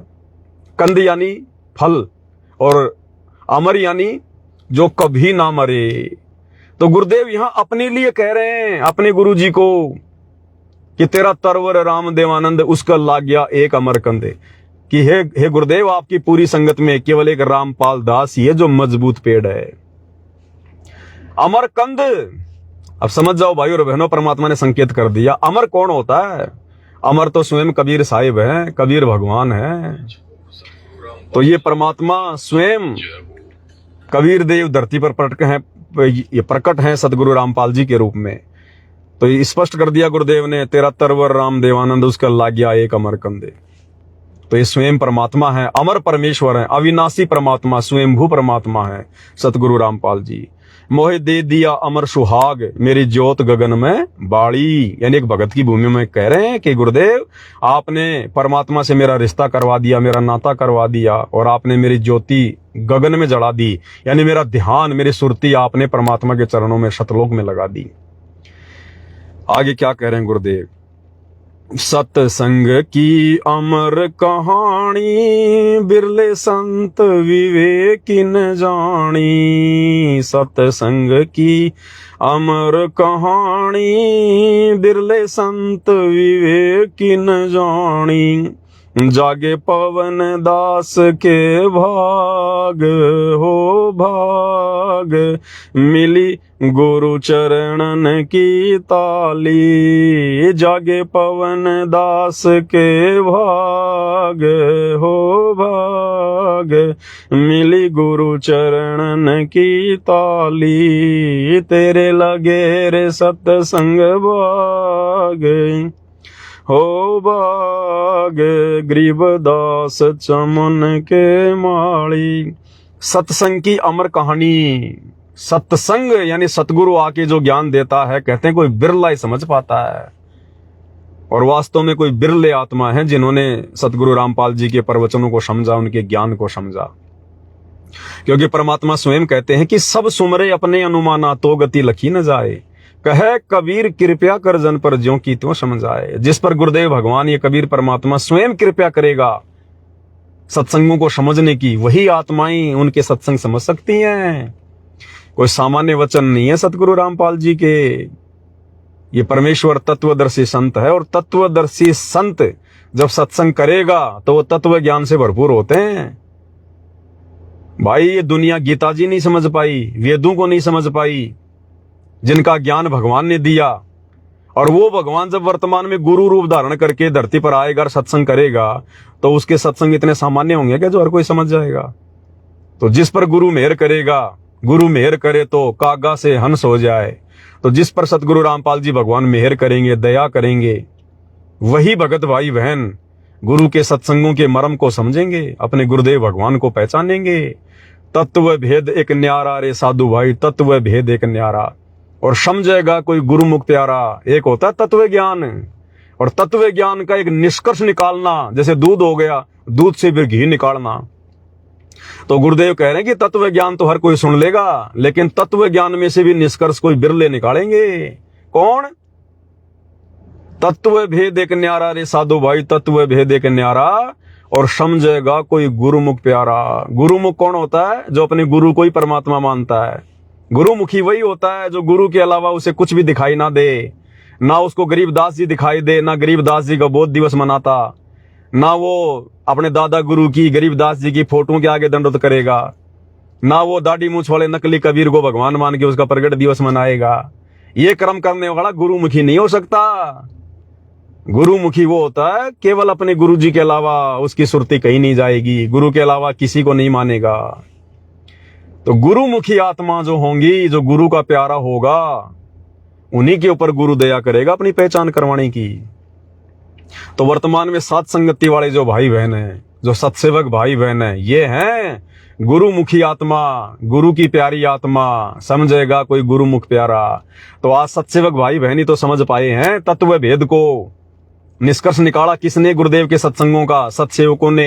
कंद यानी फल, और अमर यानी जो कभी ना मरे। तो गुरुदेव यहां अपने लिए कह रहे हैं, अपने गुरु जी को, कि तेरा तरवर राम देवानंद, उसका लाग गया एक अमरकंद। कि हे गुरुदेव आपकी पूरी संगत में केवल एक रामपाल दास ही है जो मजबूत पेड़ है, अमरकंद। अब समझ जाओ भाई और बहनों, परमात्मा ने संकेत कर दिया। अमर कौन होता है? अमर तो स्वयं कबीर साहिब है, कबीर भगवान है। तो ये परमात्मा स्वयं कबीर देव धरती पर प्रकट हैं सदगुरु रामपाल जी के रूप में। तो ये स्पष्ट कर दिया गुरुदेव ने, तेरा तरवर राम देवानंद, उसका लाग गया एक अमरकंद। तो ये स्वयं परमात्मा है, अमर परमेश्वर है, अविनाशी परमात्मा, स्वयंभू परमात्मा है सतगुरु रामपाल जी। मोहे दे दिया अमर सुहाग, मेरी ज्योत गगन में बाड़ी। यानी एक भगत की भूमि में कह रहे हैं कि गुरुदेव आपने परमात्मा से मेरा रिश्ता करवा दिया, मेरा नाता करवा दिया, और आपने मेरी ज्योति गगन में जला दी। यानी मेरा ध्यान, मेरी सुरती आपने परमात्मा के चरणों में, सतलोक में लगा दी। आगे क्या कह रहे हैं गुरुदेव, सत्संग की अमर कहानी, बिरले संत विवेकिन जानी। सत्संग की अमर कहानी, बिरले संत विवेकिन जानी। जागे पवन दास के भाग, हो भाग, मिली गुरु चरणन की ताली। जागे पवन दास के भाग, हो भाग, मिली गुरु चरणन की ताली। तेरे लगे रे सत्संग भाग, हो बाग, गरीबदास चमन के माली। सत्संग की अमर कहानी। सत्संग यानी सतगुरु आके जो ज्ञान देता है, कहते हैं कोई बिरला ही समझ पाता है, और वास्तव में कोई बिरले आत्मा है जिन्होंने सतगुरु रामपाल जी के प्रवचनों को समझा, उनके ज्ञान को समझा। क्योंकि परमात्मा स्वयं कहते हैं कि सब सुमरे अपने अनुमाना, तो गति लखी न जाए। कहे कबीर कृपया कर जन पर ज्यों की त्यों समझाए। जिस पर गुरुदेव भगवान, ये कबीर परमात्मा स्वयं कृपया करेगा सत्संगों को समझने की, वही आत्माएं उनके सत्संग समझ सकती हैं। कोई सामान्य वचन नहीं है सतगुरु रामपाल जी के। ये परमेश्वर तत्वदर्शी संत है, और तत्वदर्शी संत जब सत्संग करेगा तो वो तत्व ज्ञान से भरपूर होते हैं। भाई ये दुनिया गीता जी नहीं समझ पाई, वेदों को नहीं समझ पाई, जिनका ज्ञान भगवान ने दिया। और वो भगवान जब वर्तमान में गुरु रूप धारण करके धरती पर आएगा और सत्संग करेगा, तो उसके सत्संग इतने सामान्य होंगे क्या जो हर कोई समझ जाएगा। तो जिस पर गुरु मेहर करेगा, गुरु मेहर करे तो कागा से हंस हो जाए। तो जिस पर सतगुरु रामपाल जी भगवान मेहर करेंगे, दया करेंगे, वही भगत भाई बहन गुरु के सत्संगों के मर्म को समझेंगे, अपने गुरुदेव भगवान को पहचानेंगे। तत्व भेद एक न्यारा रे साधु भाई, तत्व भेद एक न्यारा। और समझेगा कोई गुरुमुख प्यारा। एक होता है तत्व ज्ञान, और तत्व ज्ञान का एक निष्कर्ष निकालना, जैसे दूध हो गया, दूध से फिर घी निकालना। तो गुरुदेव कह रहे हैं कि तत्व ज्ञान तो हर कोई सुन लेगा, लेकिन तत्व ज्ञान में से भी निष्कर्ष कोई बिरले निकालेंगे। कौन? तत्व भेद एक न्यारा रे साधु भाई, तत्व भेद एक न्यारा। और समझेगा कोई गुरुमुख प्यारा। गुरुमुख कौन होता है? जो अपने गुरु को ही परमात्मा मानता है। गुरुमुखी वही होता है जो गुरु के अलावा उसे कुछ भी दिखाई ना दे, ना उसको गरीबदास जी दिखाई दे, ना गरीबदास जी का बोध दिवस मनाता, ना वो अपने दादा गुरु की, गरीबदास जी की फोटो के आगे दंडवत करेगा, ना वो दाढ़ी मूछ वाले नकली कबीर को भगवान मान के उसका प्रगट दिवस मनाएगा। ये कर्म करने वाला गुरुमुखी नहीं हो सकता। गुरुमुखी वो होता है केवल अपने गुरु जी के अलावा उसकी सुरती कहीं नहीं जाएगी, गुरु के अलावा किसी को नहीं मानेगा। तो गुरुमुखी आत्मा जो होंगी, जो गुरु का प्यारा होगा, उन्हीं के ऊपर गुरु दया करेगा अपनी पहचान करवाने की। तो वर्तमान में सात संगति वाले जो भाई बहन हैं, जो सत्सेवक भाई बहन हैं, ये हैं गुरुमुखी आत्मा, गुरु की प्यारी आत्मा। समझेगा कोई गुरुमुख प्यारा। तो आज सत्सेवक भाई बहन ही तो समझ पाए हैं तत्व भेद को। निष्कर्ष निकाला किसने? गुरुदेव के सत्संगों का, सत्सेवकों ने।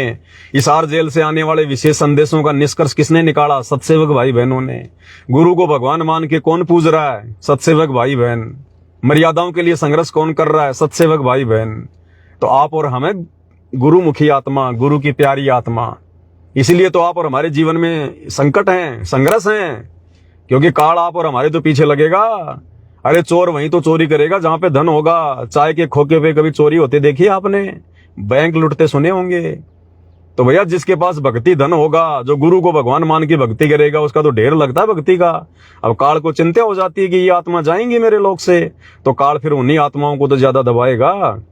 हिसार जेल से आने वाले विशेष संदेशों का निष्कर्ष किसने निकाला? सत्सेवक भाई बहनों ने। गुरु को भगवान मान के कौन पूज रहा है? सत्सेवक भाई बहन। मर्यादाओं के लिए संघर्ष कौन कर रहा है? सत्सेवक भाई बहन। तो आप और हमें गुरुमुखी आत्मा, गुरु की प्यारी आत्मा। इसलिए तो आप और हमारे जीवन में संकट हैं, संघर्ष हैं, क्योंकि काल आप और हमारे तो पीछे लगेगा। अरे चोर वहीं तो चोरी करेगा जहां पे धन होगा। चाय के खोखे पे कभी चोरी होते देखी आपने? बैंक लुटते सुने होंगे। तो भैया जिसके पास भक्ति धन होगा, जो गुरु को भगवान मान के भक्ति करेगा, उसका तो ढेर लगता है भक्ति का। अब काल को चिंता हो जाती है कि ये आत्मा जाएंगी मेरे लोक से, तो काल फिर उन्हीं आत्माओं को तो ज्यादा दबाएगा।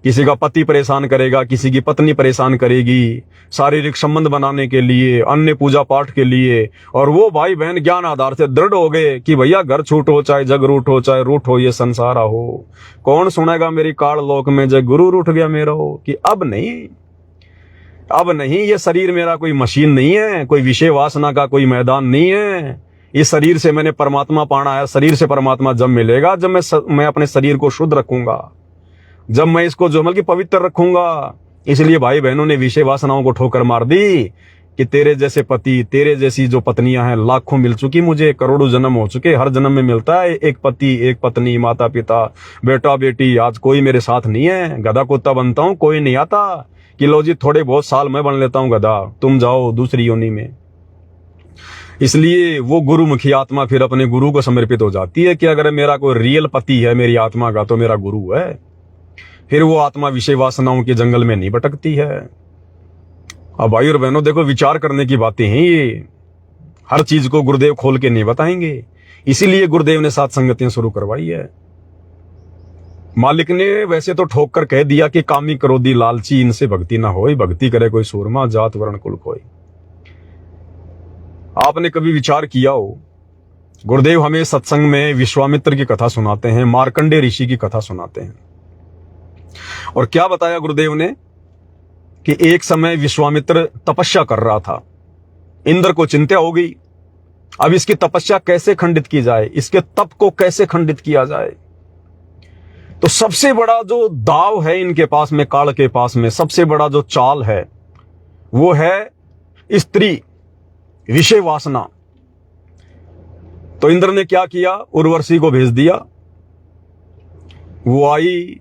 किसी का पति परेशान करेगा, किसी की पत्नी परेशान करेगी, शारीरिक संबंध बनाने के लिए, अन्य पूजा पाठ के लिए। और वो भाई बहन ज्ञान आधार से दृढ़ हो गए कि भैया घर छूट हो, चाहे जग रूठ हो, चाहे रूठ हो, ये संसार हो। कौन सुनेगा मेरी काल लोक में जग गुरु रूठ गया मेरा हो, कि अब नहीं। अब नहीं, ये शरीर मेरा कोई मशीन नहीं है, कोई विषय वासना का कोई मैदान नहीं है। इस शरीर से मैंने परमात्मा पाना है। शरीर से परमात्मा जब मिलेगा, जब मैं अपने शरीर को शुद्ध रखूंगा, जब मैं इसको जो मतलब कि पवित्र रखूंगा। इसलिए भाई बहनों ने विषय वासनाओं को ठोकर मार दी कि तेरे जैसे पति, तेरे जैसी जो पत्नियां हैं लाखों मिल चुकी मुझे, करोड़ों जन्म हो चुके, हर जन्म में मिलता है एक पति, एक पत्नी, माता पिता, बेटा बेटी। आज कोई मेरे साथ नहीं है, गधा कुत्ता बनता हूं, कोई नहीं आता कि लो जी थोड़े बहुत साल मैं बन लेता हूं गधा, तुम जाओ दूसरी योनि में। इसलिए वो गुरुमुखी आत्मा फिर अपने गुरु को समर्पित हो जाती है कि अगर मेरा कोई रियल पति है मेरी आत्मा का तो मेरा गुरु है। फिर वो आत्मा विषय वासनाओं के जंगल में नहीं भटकती है। अब भाई और बहनों देखो, विचार करने की बातें हैं ये, हर चीज को गुरुदेव खोल के नहीं बताएंगे। इसीलिए गुरुदेव ने सात संगतियां शुरू करवाई है। मालिक ने वैसे तो ठोक कर कह दिया कि कामी क्रोधी लालची इनसे भक्ति ना होई, भक्ति करे कोई सूरमा जात वर्ण कुल कोई। आपने कभी विचार किया हो, गुरुदेव हमें सत्संग में विश्वामित्र की कथा सुनाते हैं, मार्कंडे ऋषि की कथा सुनाते हैं। और क्या बताया गुरुदेव ने कि एक समय विश्वामित्र तपस्या कर रहा था, इंद्र को चिंता हो गई, अब इसकी तपस्या कैसे खंडित की जाए, इसके तप को कैसे खंडित किया जाए। तो सबसे बड़ा जो दाव है इनके पास में, काल के पास में सबसे बड़ा जो चाल है वो है स्त्री, विषय वासना। तो इंद्र ने क्या किया, उर्वशी को भेज दिया। वो आई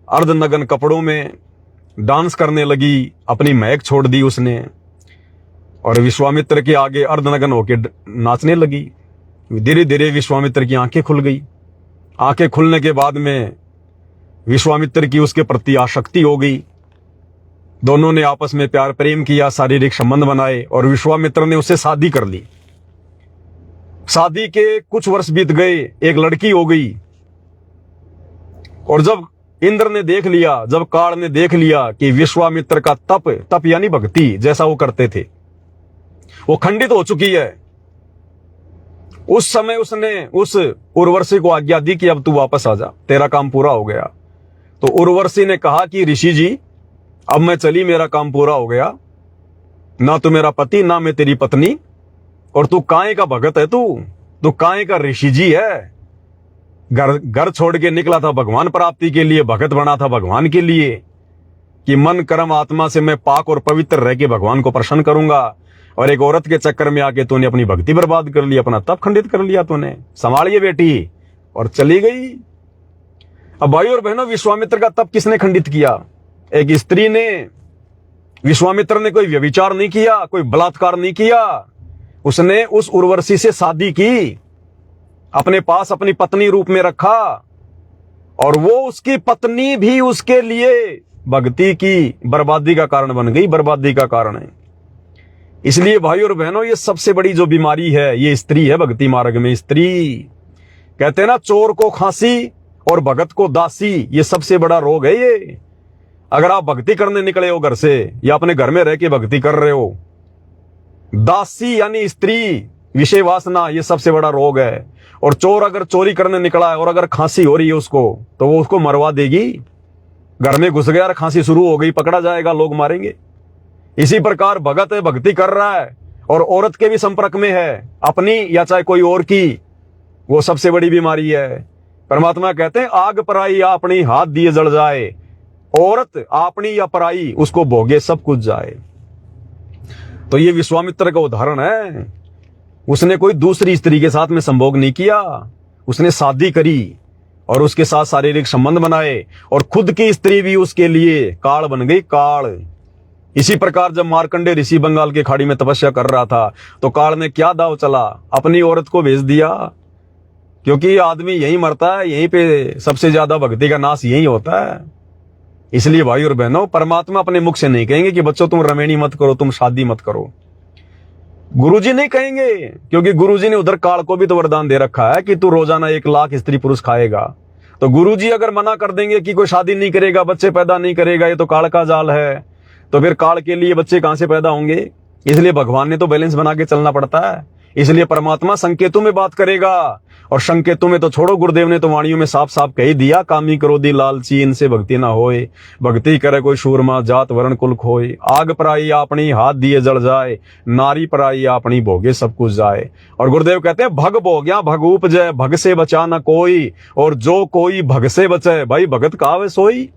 अर्धनग्न कपड़ों में, डांस करने लगी, अपनी महक छोड़ दी उसने और विश्वामित्र के आगे अर्धनग्न होकर नाचने लगी। धीरे धीरे विश्वामित्र की आंखें खुल गई। आंखें खुलने के बाद में विश्वामित्र की उसके प्रति आसक्ति हो गई। दोनों ने आपस में प्यार प्रेम किया, शारीरिक संबंध बनाए और विश्वामित्र ने उससे शादी कर ली। शादी के कुछ वर्ष बीत गए, एक लड़की हो गई। और जब इंद्र ने देख लिया, जब काल ने देख लिया कि विश्वामित्र का तप यानी भक्ति जैसा वो करते थे वो खंडित हो चुकी है, उस समय उसने उस उर्वशी को आज्ञा दी कि अब तू वापस आ जा, तेरा काम पूरा हो गया। तो उर्वशी ने कहा कि ऋषि जी अब मैं चली, मेरा काम पूरा हो गया, ना तू मेरा पति ना मैं तेरी पत्नी, और तू काहे का भगत है, तू काहे का ऋषि जी है। घर छोड़ के निकला था भगवान प्राप्ति के लिए, भगत बना था भगवान के लिए कि मन कर्म आत्मा से मैं पाक और पवित्र रह के भगवान को प्रसन्न करूंगा। और एक औरत के चक्कर में आके तूने अपनी भक्ति बर्बाद कर ली, अपना तप खंडित कर लिया तूने, संभालिए बेटी, और चली गई। अब भाई और बहनों, विश्वामित्र का तप किसने खंडित किया? एक स्त्री ने। विश्वामित्र ने कोई व्यभिचार नहीं किया, कोई बलात्कार नहीं किया, उसने उस उर्वशी से शादी की, अपने पास अपनी पत्नी रूप में रखा और वो उसकी पत्नी भी उसके लिए भक्ति की बर्बादी का कारण बन गई, बर्बादी का कारण है। इसलिए भाई और बहनों, ये सबसे बड़ी जो बीमारी है ये स्त्री है। भक्ति मार्ग में स्त्री, कहते हैं ना, चोर को खांसी और भगत को दासी, ये सबसे बड़ा रोग है ये। अगर आप भक्ति करने निकले हो घर से या अपने घर में रह के भक्ति कर रहे हो, दासी यानी स्त्री, विषय वासना, ये सबसे बड़ा रोग है। और चोर अगर चोरी करने निकला है और अगर खांसी हो रही है उसको, तो वो उसको मरवा देगी। घर में घुस गया और खांसी शुरू हो गई, पकड़ा जाएगा, लोग मारेंगे। इसी प्रकार भगत है, भक्ति कर रहा है और औरत के भी संपर्क में है, अपनी या चाहे कोई और की, वो सबसे बड़ी बीमारी है। परमात्मा कहते हैं आग पराई अपनी हाथ दिए जल जाए, औरत अपनी या पराई उसको भोगे सब कुछ जाए। तो ये विश्वामित्र का उदाहरण है। उसने कोई दूसरी स्त्री के साथ में संभोग नहीं किया, उसने शादी करी और उसके साथ शारीरिक संबंध बनाए और खुद की स्त्री भी उसके लिए काल बन गई, काल। इसी प्रकार जब मार्कंडे ऋषि बंगाल की खाड़ी में तपस्या कर रहा था तो काल ने क्या दाव चला, अपनी औरत को भेज दिया, क्योंकि आदमी यही मरता है, यहीं पे सबसे ज्यादा भक्ति का नाश यही होता है। इसलिए भाई और बहनों, परमात्मा अपने मुख से नहीं कहेंगे कि बच्चों तुम रमेणी मत करो, तुम शादी मत करो। गुरुजी नहीं कहेंगे, क्योंकि गुरुजी ने उधर काल को भी तो वरदान दे रखा है कि तू रोजाना 1 लाख स्त्री पुरुष खाएगा। तो गुरुजी अगर मना कर देंगे कि कोई शादी नहीं करेगा, बच्चे पैदा नहीं करेगा, ये तो काल का जाल है, तो फिर काल के लिए बच्चे कहां से पैदा होंगे? इसलिए भगवान ने तो बैलेंस बना के चलना पड़ता है। इसलिए परमात्मा संकेतों में बात करेगा और संकेतों में तो छोड़ो, गुरुदेव ने तो वाणियों में साफ साफ कह ही दिया, कामी क्रोधी लालची इनसे भक्ति ना होए, भक्ति करे कोई शूरमा जात वर्ण कुल खोए, आग पराई अपनी हाथ दिए जल जाए, नारी पराई अपनी भोगे सब कुछ जाए। और गुरुदेव कहते हैं भग भोग्या भग उपजय, भग से बचा ना कोई, और जो कोई भग से बचे भाई भगत कहावे सोई।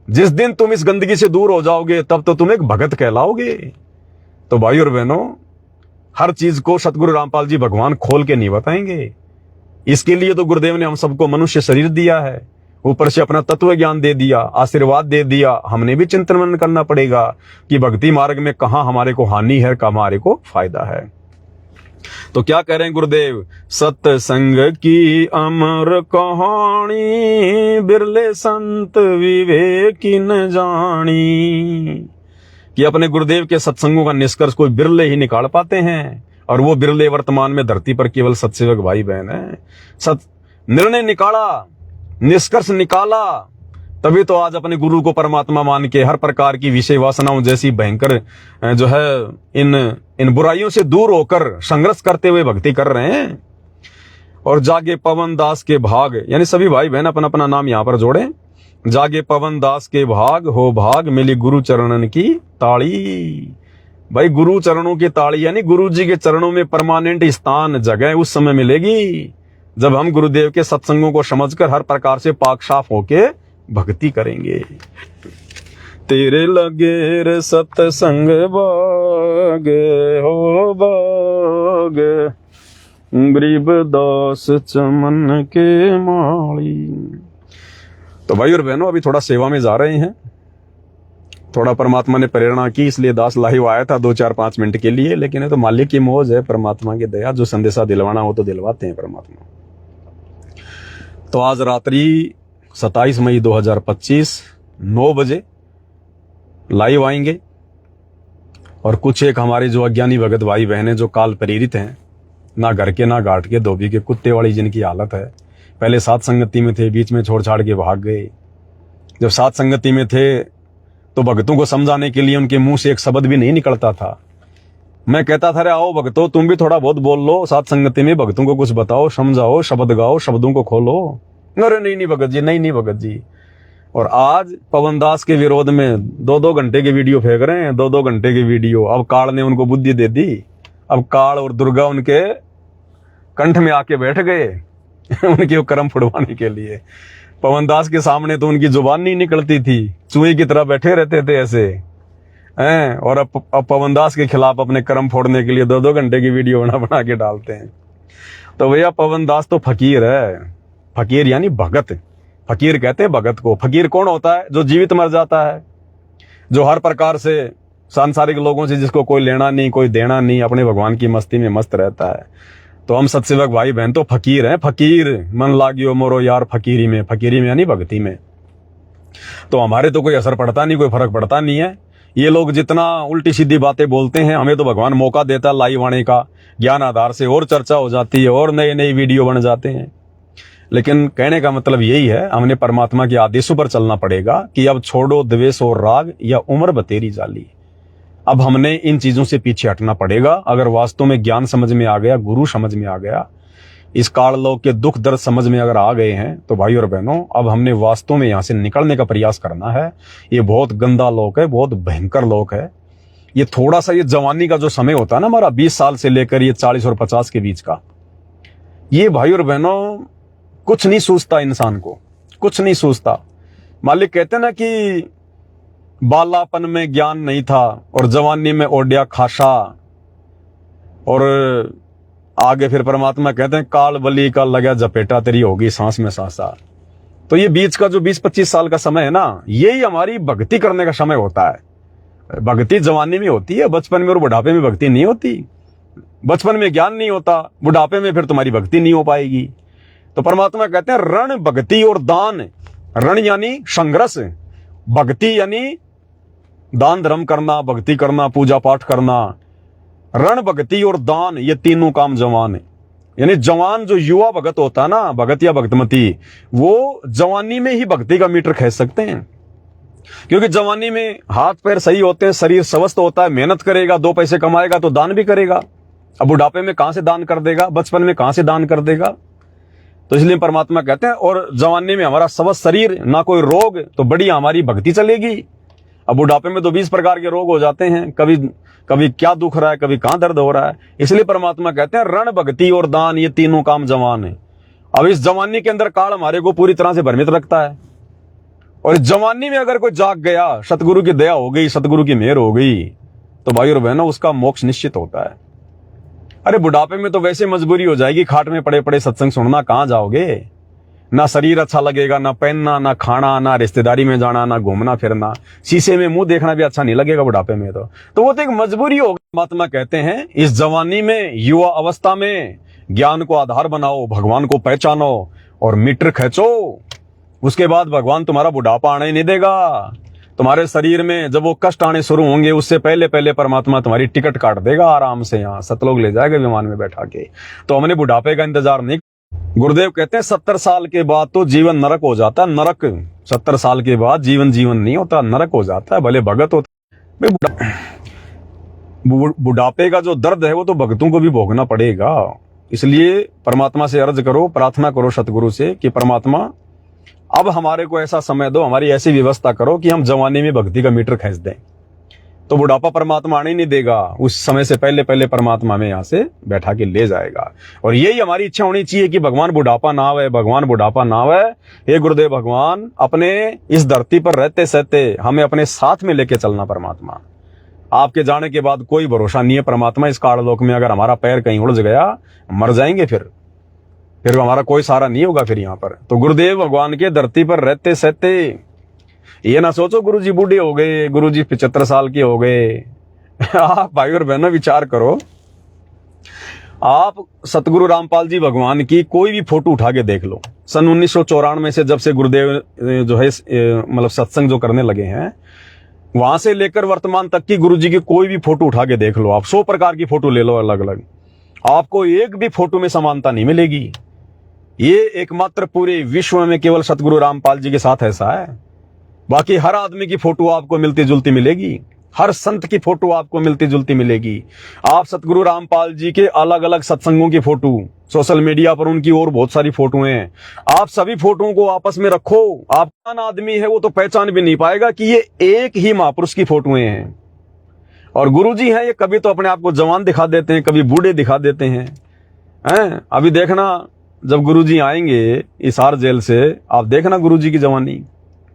जिस दिन तुम इस गंदगी से दूर हो जाओगे तब तो तुम एक भगत कहलाओगे। तो भाई और बहनों, हर चीज को सतगुरु रामपाल जी भगवान खोल के नहीं बताएंगे। इसके लिए तो गुरुदेव ने हम सबको मनुष्य शरीर दिया है, ऊपर से अपना तत्व ज्ञान दे दिया, आशीर्वाद दे दिया। हमने भी चिंतन मनन करना पड़ेगा कि भक्ति मार्ग में कहां हमारे को हानि है, कहां हमारे को फायदा है। तो क्या कह रहे हैं गुरुदेव, सत्संग की अमर कहानी, बिरले संत विवेकी न जानी। कि अपने गुरुदेव के सत्संगों का निष्कर्ष कोई बिरले ही निकाल पाते हैं, और वो बिरले वर्तमान में धरती पर केवल सत्सेवक भाई बहन है। निर्णय निकाला, निष्कर्ष निकाला, तभी तो आज अपने गुरु को परमात्मा मान के हर प्रकार की विषय वासनाओं जैसी भयंकर जो है इन बुराइयों से दूर होकर संघर्ष करते हुए भक्ति कर रहे हैं। और जागे पवन दास के भाग, यानी सभी भाई बहन अपना अपना नाम यहां पर जोड़े। जागे पवन दास के भाग हो भाग, मिली गुरु चरणन की ताली। भाई गुरु चरणों की ताली यानी गुरु जी के चरणों में परमानेंट स्थान जगह उस समय मिलेगी जब हम गुरुदेव के सत्संगों को समझकर हर प्रकार से पाक साफ होके भक्ति करेंगे। तेरे लगे रे सत्संग बाग हो बाग, गरीब दास चमन के माली। तो भाई और बहनों, अभी थोड़ा सेवा में जा रहे हैं, थोड़ा परमात्मा ने प्रेरणा की इसलिए दास लाइव आया था 2-4-5 मिनट के लिए, लेकिन ये तो मालिक की मौज है, परमात्मा की दया, जो संदेशा दिलवाना हो तो दिलवाते हैं परमात्मा। तो आज रात्रि 27 मई 2025 9 बजे लाइव आएंगे, और कुछ एक हमारे जो अज्ञानी भगत भाई बहनें जो काल प्रेरित हैं, ना घर के ना घाट के धोबी के कुत्ते वाली जिनकी हालत है, पहले साथ संगति में थे, बीच में छोड़ छाड़ के भाग गए। जब साथ संगति में थे तो भक्तों को समझाने के लिए उनके मुंह से एक शब्द भी नहीं निकलता था। मैं कहता था, अरे आओ भक्तों, तुम भी थोड़ा बहुत बोल लो, साथ संगति में भक्तों को कुछ बताओ, समझाओ, शब्द गाओ, शब्दों को खोलो। अरे नहीं भगत जी, नहीं भगत जी। और आज पवन दास के विरोध में 2-2 घंटे के वीडियो फेंक रहे हैं, 2-2 घंटे के वीडियो। अब काल ने उनको बुद्धि दे दी, अब काल और दुर्गा उनके कंठ में आके बैठ गए उनके कर्म फुड़वाने के लिए। पवन दास के सामने तो उनकी जुबान नहीं निकलती थी, चूहे की तरह बैठे रहते थे ऐसे हैं। और अब पवन दास के खिलाफ अपने कर्म फोड़ने के लिए 2-2 घंटे की वीडियो बना के डालते हैं। तो भैया पवन दास तो फकीर है, फकीर यानी भगत। फकीर कहते हैं भगत को। फकीर कौन होता है? जो जीवित मर जाता है, जो हर प्रकार से सांसारिक लोगों से जिसको कोई लेना नहीं कोई देना नहीं, अपने भगवान की मस्ती में मस्त रहता है। तो हम सत्सेवक भाई बहन तो फकीर हैं। फकीर मन लागियो मोरो यार फकीरी में यानी भक्ति में। तो हमारे तो कोई असर पड़ता नहीं, कोई फर्क पड़ता नहीं है। ये लोग जितना उल्टी सीधी बातें बोलते हैं, हमें तो भगवान मौका देता है लाइव आने का, ज्ञान आधार से और चर्चा हो जाती है और नए नए वीडियो बन जाते हैं। लेकिन कहने का मतलब यही है, हमने परमात्मा के आदेशों पर चलना पड़ेगा कि अब छोड़ो द्वेष और राग या उम्र बतेरी जाली। अब हमने इन चीजों से पीछे हटना पड़ेगा। अगर वास्तव में ज्ञान समझ में आ गया, गुरु समझ में आ गया, इस काल लोक के दुख दर्द समझ में अगर आ गए हैं, तो भाई और बहनों अब हमने वास्तव में यहां से निकलने का प्रयास करना है। ये बहुत गंदा लोक है, बहुत भयंकर लोक है। ये थोड़ा सा, ये जवानी का जो समय होता है ना हमारा, 20 साल से लेकर ये 40 और 50 के बीच का, ये भाई और बहनों कुछ नहीं सूझता इंसान को, कुछ नहीं सूझता। मालिक कहते ना कि बालापन में ज्ञान नहीं था और जवानी में ओढ़िया खासा, और आगे फिर परमात्मा कहते हैं काल बली का लगा जपेटा तेरी होगी सांस में सांसा। तो ये बीच का जो 20-25 साल का समय है ना, यही हमारी भक्ति करने का समय होता है। भक्ति जवानी में होती है, बचपन में और बुढ़ापे में भक्ति नहीं होती। बचपन में ज्ञान नहीं होता, बुढ़ापे में फिर तुम्हारी भक्ति नहीं हो पाएगी। तो परमात्मा कहते हैं रण भक्ति और दान। रण यानी संघर्ष, भक्ति यानी दान धर्म करना, भक्ति करना, पूजा पाठ करना। रण भक्ति और दान, ये तीनों काम जवान है। यानी जवान जो युवा भगत होता है ना, भगत या भक्तमती, वो जवानी में ही भक्ति का मीटर खींच सकते हैं। क्योंकि जवानी में हाथ पैर सही होते हैं, शरीर स्वस्थ होता है, मेहनत करेगा, 2 पैसे कमाएगा तो दान भी करेगा। अब बुढ़ापे में कहां से दान कर देगा, बचपन में कहां से दान कर देगा। तो इसलिए परमात्मा कहते हैं और जवानी में हमारा स्वस्थ शरीर, ना कोई रोग, तो बड़ी हमारी भक्ति चलेगी। अब बुढ़ापे में तो 20 प्रकार के रोग हो जाते हैं, कभी कभी क्या दुख रहा है, कभी कहां दर्द हो रहा है। इसलिए परमात्मा कहते हैं रण, भक्ति और दान, ये तीनों काम जवान है। अब इस जवानी के अंदर काल हमारे को पूरी तरह से भ्रमित रखता है, और इस जवानी में अगर कोई जाग गया, सतगुरु की दया हो गई, सतगुरु की मेहर हो गई, तो भाई और बहनों उसका मोक्ष निश्चित होता है। अरे बुढ़ापे में तो वैसे मजबूरी हो जाएगी, खाट में पड़े पड़े सत्संग सुनना, कहां जाओगे? ना शरीर अच्छा लगेगा, ना पहनना, ना खाना, ना रिश्तेदारी में जाना, ना घूमना फिरना, शीशे में मुंह देखना भी अच्छा नहीं लगेगा बुढ़ापे में। तो वो तो एक मजबूरी होगी। परमात्मा कहते हैं इस जवानी में, युवा अवस्था में ज्ञान को आधार बनाओ, भगवान को पहचानो और मीटर खींचो। उसके बाद भगवान तुम्हारा बुढ़ापा आने नहीं देगा। तुम्हारे शरीर में जब वो कष्ट आने शुरू होंगे, उससे पहले पहले परमात्मा तुम्हारी टिकट काट देगा आराम से, यहाँ सतलोक ले जाएगा विमान में बैठा के। तो हमने बुढ़ापे का इंतजार नहीं। गुरुदेव कहते हैं 70 साल के बाद तो जीवन नरक हो जाता है। नरक 70 साल के बाद जीवन जीवन नहीं होता, नरक हो जाता है। भले भगत होता, बुढ़ापे का जो दर्द है वो तो भगतों को भी भोगना पड़ेगा। इसलिए परमात्मा से अर्ज करो, प्रार्थना करो सतगुरु से कि परमात्मा अब हमारे को ऐसा समय दो, हमारी ऐसी व्यवस्था करो कि हम जवानी में भक्ति का मीटर खींच दें। तो बुढ़ापा परमात्मा आने नहीं देगा, उस समय से पहले पहले परमात्मा हमें यहाँ से बैठा के ले जाएगा। और यही हमारी इच्छा होनी चाहिए कि भगवान बुढ़ापा ना आवे, भगवान बुढ़ापा ना आवे। हे गुरुदेव भगवान, अपने इस धरती पर रहते सहते हमें अपने साथ में लेके चलना। परमात्मा आपके जाने के बाद कोई भरोसा नहीं है परमात्मा इस काललोक में। अगर हमारा पैर कहीं उलझ गया, मर जाएंगे, फिर हमारा कोई सहारा नहीं होगा फिर यहाँ पर। तो गुरुदेव भगवान के धरती पर रहते सहते ये ना सोचो गुरुजी बूढ़े हो गए, गुरुजी 75 साल के हो गए। आप भाई और बहनों विचार करो, आप सतगुरु रामपाल जी भगवान की कोई भी फोटो उठा के देख लो। सन 1994 से जब से गुरुदेव जो है मतलब सत्संग जो करने लगे हैं, वहां से लेकर वर्तमान तक की गुरुजी की कोई भी फोटो उठा के देख लो। आप 100 प्रकार की फोटो ले लो अलग अलग, आपको एक भी फोटो में समानता नहीं मिलेगी। ये एकमात्र पूरे विश्व में केवल सतगुरु रामपाल जी के साथ ऐसा है। बाकी हर आदमी की फोटो आपको मिलती जुलती मिलेगी, हर संत की फोटो आपको मिलती जुलती मिलेगी। आप सतगुरु रामपाल जी के अलग अलग सत्संगों की फोटो, सोशल मीडिया पर उनकी और बहुत सारी फोटो हैं। आप सभी फोटोओं को आपस में रखो, आप कौन आदमी है वो तो पहचान भी नहीं पाएगा कि ये एक ही महापुरुष की फोटोएं हैं। और गुरुजी हैं, ये कभी तो अपने आप को जवान दिखा देते हैं, कभी बूढ़े दिखा देते हैं। अभी देखना, जब गुरुजी आएंगे हिसार जेल से, आप देखना गुरुजी की जवानी,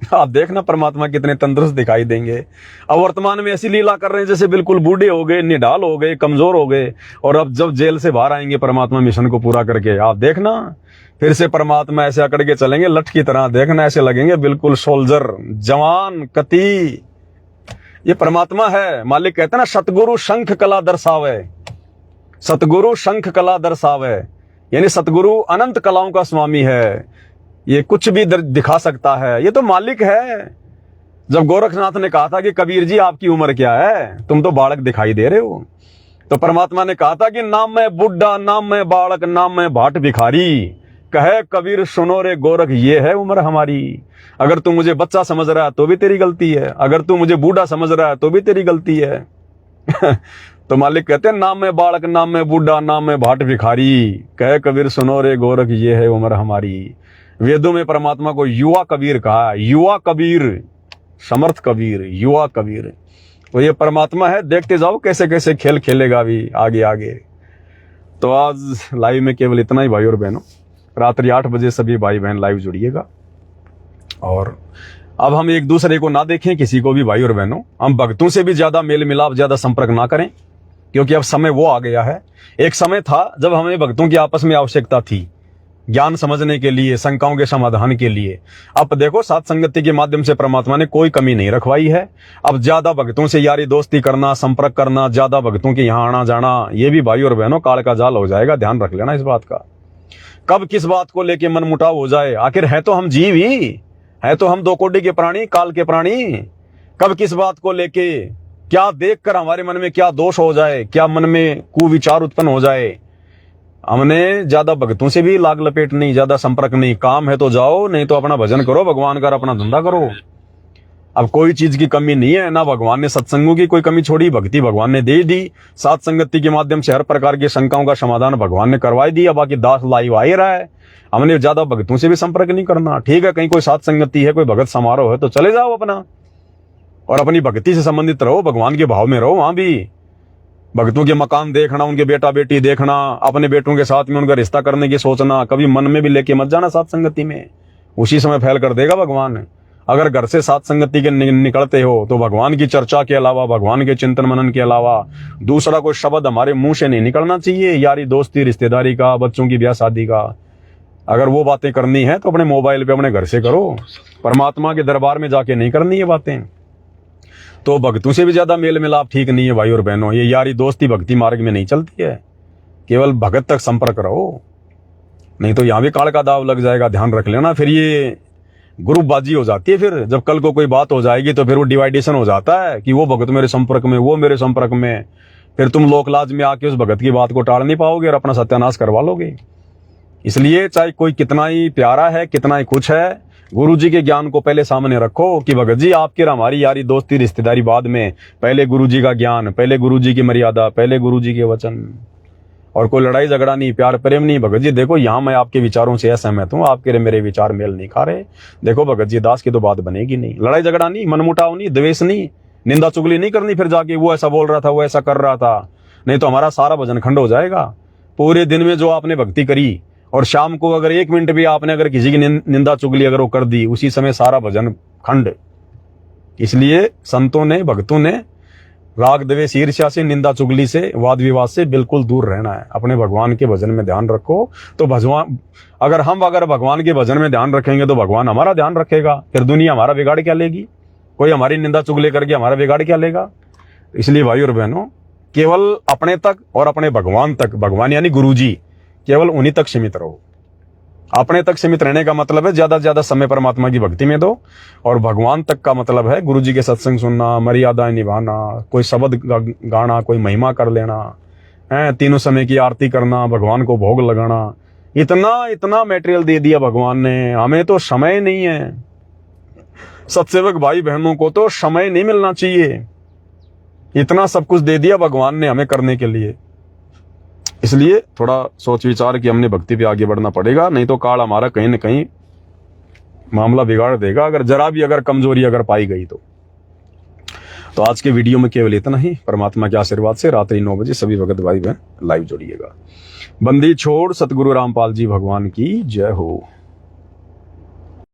आप देखना परमात्मा कितने तंदुरुस्त दिखाई देंगे। अब वर्तमान में ऐसी लीला कर रहे हैं जैसे बिल्कुल बूढ़े हो गए, निढाल हो गए, कमजोर हो गए। और अब जब जेल से बाहर आएंगे परमात्मा मिशन को पूरा करके, आप देखना फिर से परमात्मा ऐसे अकड़ के चलेंगे लठ की तरह। देखना ऐसे लगेंगे बिल्कुल सोल्जर, जवान, कती। ये परमात्मा है। मालिक कहते हैं ना, सतगुरु शंख कला दर्शावे, सतगुरु शंख कला दर्शावे, यानी सतगुरु अनंत कलाओं का स्वामी है। ये कुछ भी दिखा सकता है, ये तो मालिक है। जब गोरखनाथ ने कहा था कि कबीर जी आपकी उम्र क्या है, तुम तो बालक दिखाई दे रहे हो, तो परमात्मा ने कहा था कि नाम मैं बुढ़ा, नाम मैं बालक, नाम मैं भाट भिखारी, कहे कबीर सुनो रे गोरख, ये है उम्र हमारी। अगर तू मुझे बच्चा समझ रहा है तो भी तेरी गलती है, अगर तू मुझे बूढ़ा समझ रहा है तो भी तेरी गलती है। तो मालिक कहते हैं नाम में बालक, नाम में बूढ़ा, नाम में भाट भिखारी, कहे कबीर सुनो रे गोरख, ये है उम्र हमारी। वेदों में परमात्मा को युवा कबीर कहा, युवा कबीर, समर्थ कबीर, युवा कबीर। तो ये परमात्मा है। देखते जाओ कैसे कैसे खेल खेलेगा भी आगे आगे। तो आज लाइव में केवल इतना ही भाई और बहनों। रात्रि 8 बजे सभी भाई बहन लाइव जुड़िएगा। और अब हम एक दूसरे को ना देखें, किसी को भी भाई और बहनों, हम भक्तों से भी ज्यादा मेल मिलाप, ज्यादा संपर्क ना करें, क्योंकि अब समय वो आ गया है। एक समय था जब हमें भक्तों की आपस में आवश्यकता थी, ज्ञान समझने के लिए, शंकाओं के समाधान के लिए। अब देखो साथ संगति के माध्यम से परमात्मा ने कोई कमी नहीं रखवाई है। अब ज्यादा भक्तों से यारी दोस्ती करना, संपर्क करना, ज्यादा भक्तों के यहाँ आना जाना, ये भी भाई और बहनों काल का जाल हो जाएगा। ध्यान रख लेना इस बात का। कब किस बात को लेके मन मुटाव हो जाए, आखिर है तो हम जीव ही, है तो हम 2 कोटि के प्राणी, काल के प्राणी। कब किस बात को लेके, क्या देखकर हमारे मन में क्या दोष हो जाए, क्या मन में कुविचार उत्पन्न हो जाए। हमने ज्यादा भक्तों से भी लाग लपेट नहीं, ज्यादा संपर्क नहीं। काम है तो जाओ, नहीं तो अपना भजन करो, भगवान का अपना धंधा करो। अब कोई चीज की कमी नहीं है, ना भगवान ने सत्संगों की कोई कमी छोड़ी, भक्ति भगवान ने दे दी। साथ संगति के माध्यम से हर प्रकार की शंकाओं का समाधान भगवान ने करवाई दिया। बाकी दास लाइव आ ही रहा है, हमने ज्यादा भक्तों से भी संपर्क नहीं करना। ठीक है, कहीं कोई साथ संगति है, कोई भगत समारोह है तो चले जाओ अपना, और अपनी भक्ति से संबंधित रहो, भगवान के भाव में रहो। वहां भी भक्तों के मकान देखना, उनके बेटा बेटी देखना, अपने बेटों के साथ में उनका रिश्ता करने की सोचना, कभी मन में भी लेके मत जाना साथ संगति में, उसी समय फैल कर देगा भगवान। अगर घर से साथ संगति के निकलते हो तो भगवान की चर्चा के अलावा, भगवान के चिंतन मनन के अलावा दूसरा कोई शब्द हमारे मुंह से नहीं निकलना चाहिए। यारी दोस्ती, रिश्तेदारी का, बच्चों की ब्याह शादी का, अगर वो बातें करनी है तो अपने मोबाइल पे अपने घर से करो, परमात्मा के दरबार में जाके नहीं करनी है बातें। तो भक्तों से भी ज्यादा मेल मिलाप ठीक नहीं है भाई और बहनों। ये यारी दोस्ती भक्ति मार्ग में नहीं चलती है। केवल भगत तक संपर्क रहो, नहीं तो यहां भी काल का दाव लग जाएगा, ध्यान रख लेना। फिर ये ग्रुपबाजी हो जाती है। फिर जब कल को कोई बात हो जाएगी तो फिर वो डिवाइडेशन हो जाता है कि वो भगत मेरे संपर्क में, वो मेरे संपर्क में। फिर तुम लोकलाज में आके उस भगत की बात को टाल नहीं पाओगे और अपना सत्यानाश करवा लोगे। इसलिए चाहे कोई कितना ही प्यारा है, कितना ही कुछ है, गुरु जी के ज्ञान को पहले सामने रखो कि भगत जी आपकी और हमारी यारी दोस्ती रिश्तेदारी बाद में, पहले गुरु जी का ज्ञान, पहले गुरु जी की मर्यादा, पहले गुरु जी के वचन। और कोई लड़ाई झगड़ा नहीं, प्यार प्रेम नहीं। भगत जी देखो यहाँ मैं आपके विचारों से असहमत हूँ, आपके मेरे विचार मेल नहीं खा रहे। देखो भगत जी दास की तो बात बनेगी नहीं। लड़ाई झगड़ा नहीं, मनमुटाव नहीं, द्वेष नहीं, निंदा चुगली नहीं करनी। फिर जाके वो ऐसा बोल रहा था, वो ऐसा कर रहा था, नहीं तो हमारा सारा भजन खंड हो जाएगा। पूरे दिन में जो आपने भक्ति करी और शाम को अगर 1 मिनट भी आपने अगर किसी की निंदा चुगली अगर वो कर दी, उसी समय सारा भजन खंड। इसलिए संतों ने, भक्तों ने राग द्वेष ईर्ष्या से, निंदा चुगली से, वाद विवाद से बिल्कुल दूर रहना है। अपने भगवान के भजन में ध्यान रखो तो भगवान, अगर भगवान के भजन में ध्यान रखेंगे तो भगवान हमारा ध्यान रखेगा। फिर दुनिया हमारा बिगाड़ क्या लेगी? कोई हमारी निंदा चुगली करके हमारा बिगाड़ क्या लेगा? इसलिए भाई और बहनों, केवल अपने तक और अपने भगवान तक, भगवान यानी गुरु जी, केवल उन्हीं तक सीमित रहो। अपने तक सीमित रहने का मतलब है ज्यादा से ज्यादा समय परमात्मा की भक्ति में दो, और भगवान तक का मतलब है गुरु जी के सत्संग सुनना, मर्यादाएं निभाना, कोई शब्द गाना, कोई महिमा कर लेना है, 3 समय की आरती करना, भगवान को भोग लगाना। इतना मटेरियल दे दिया भगवान ने, हमें तो समय नहीं है। सत्सेवक भाई बहनों को तो समय नहीं मिलना चाहिए। इतना सब कुछ दे दिया भगवान ने हमें करने के लिए। इसलिए थोड़ा सोच विचार कि हमने भक्ति पे आगे बढ़ना पड़ेगा, नहीं तो काल हमारा कहीं न कहीं मामला बिगाड़ देगा, अगर जरा भी अगर कमजोरी अगर पाई गई तो आज के वीडियो में केवल इतना ही। परमात्मा के आशीर्वाद से रात्रि 9 बजे सभी भगत भाई बहन लाइव जुड़िएगा। बंदी छोड़ सतगुरु रामपाल जी भगवान की जय हो।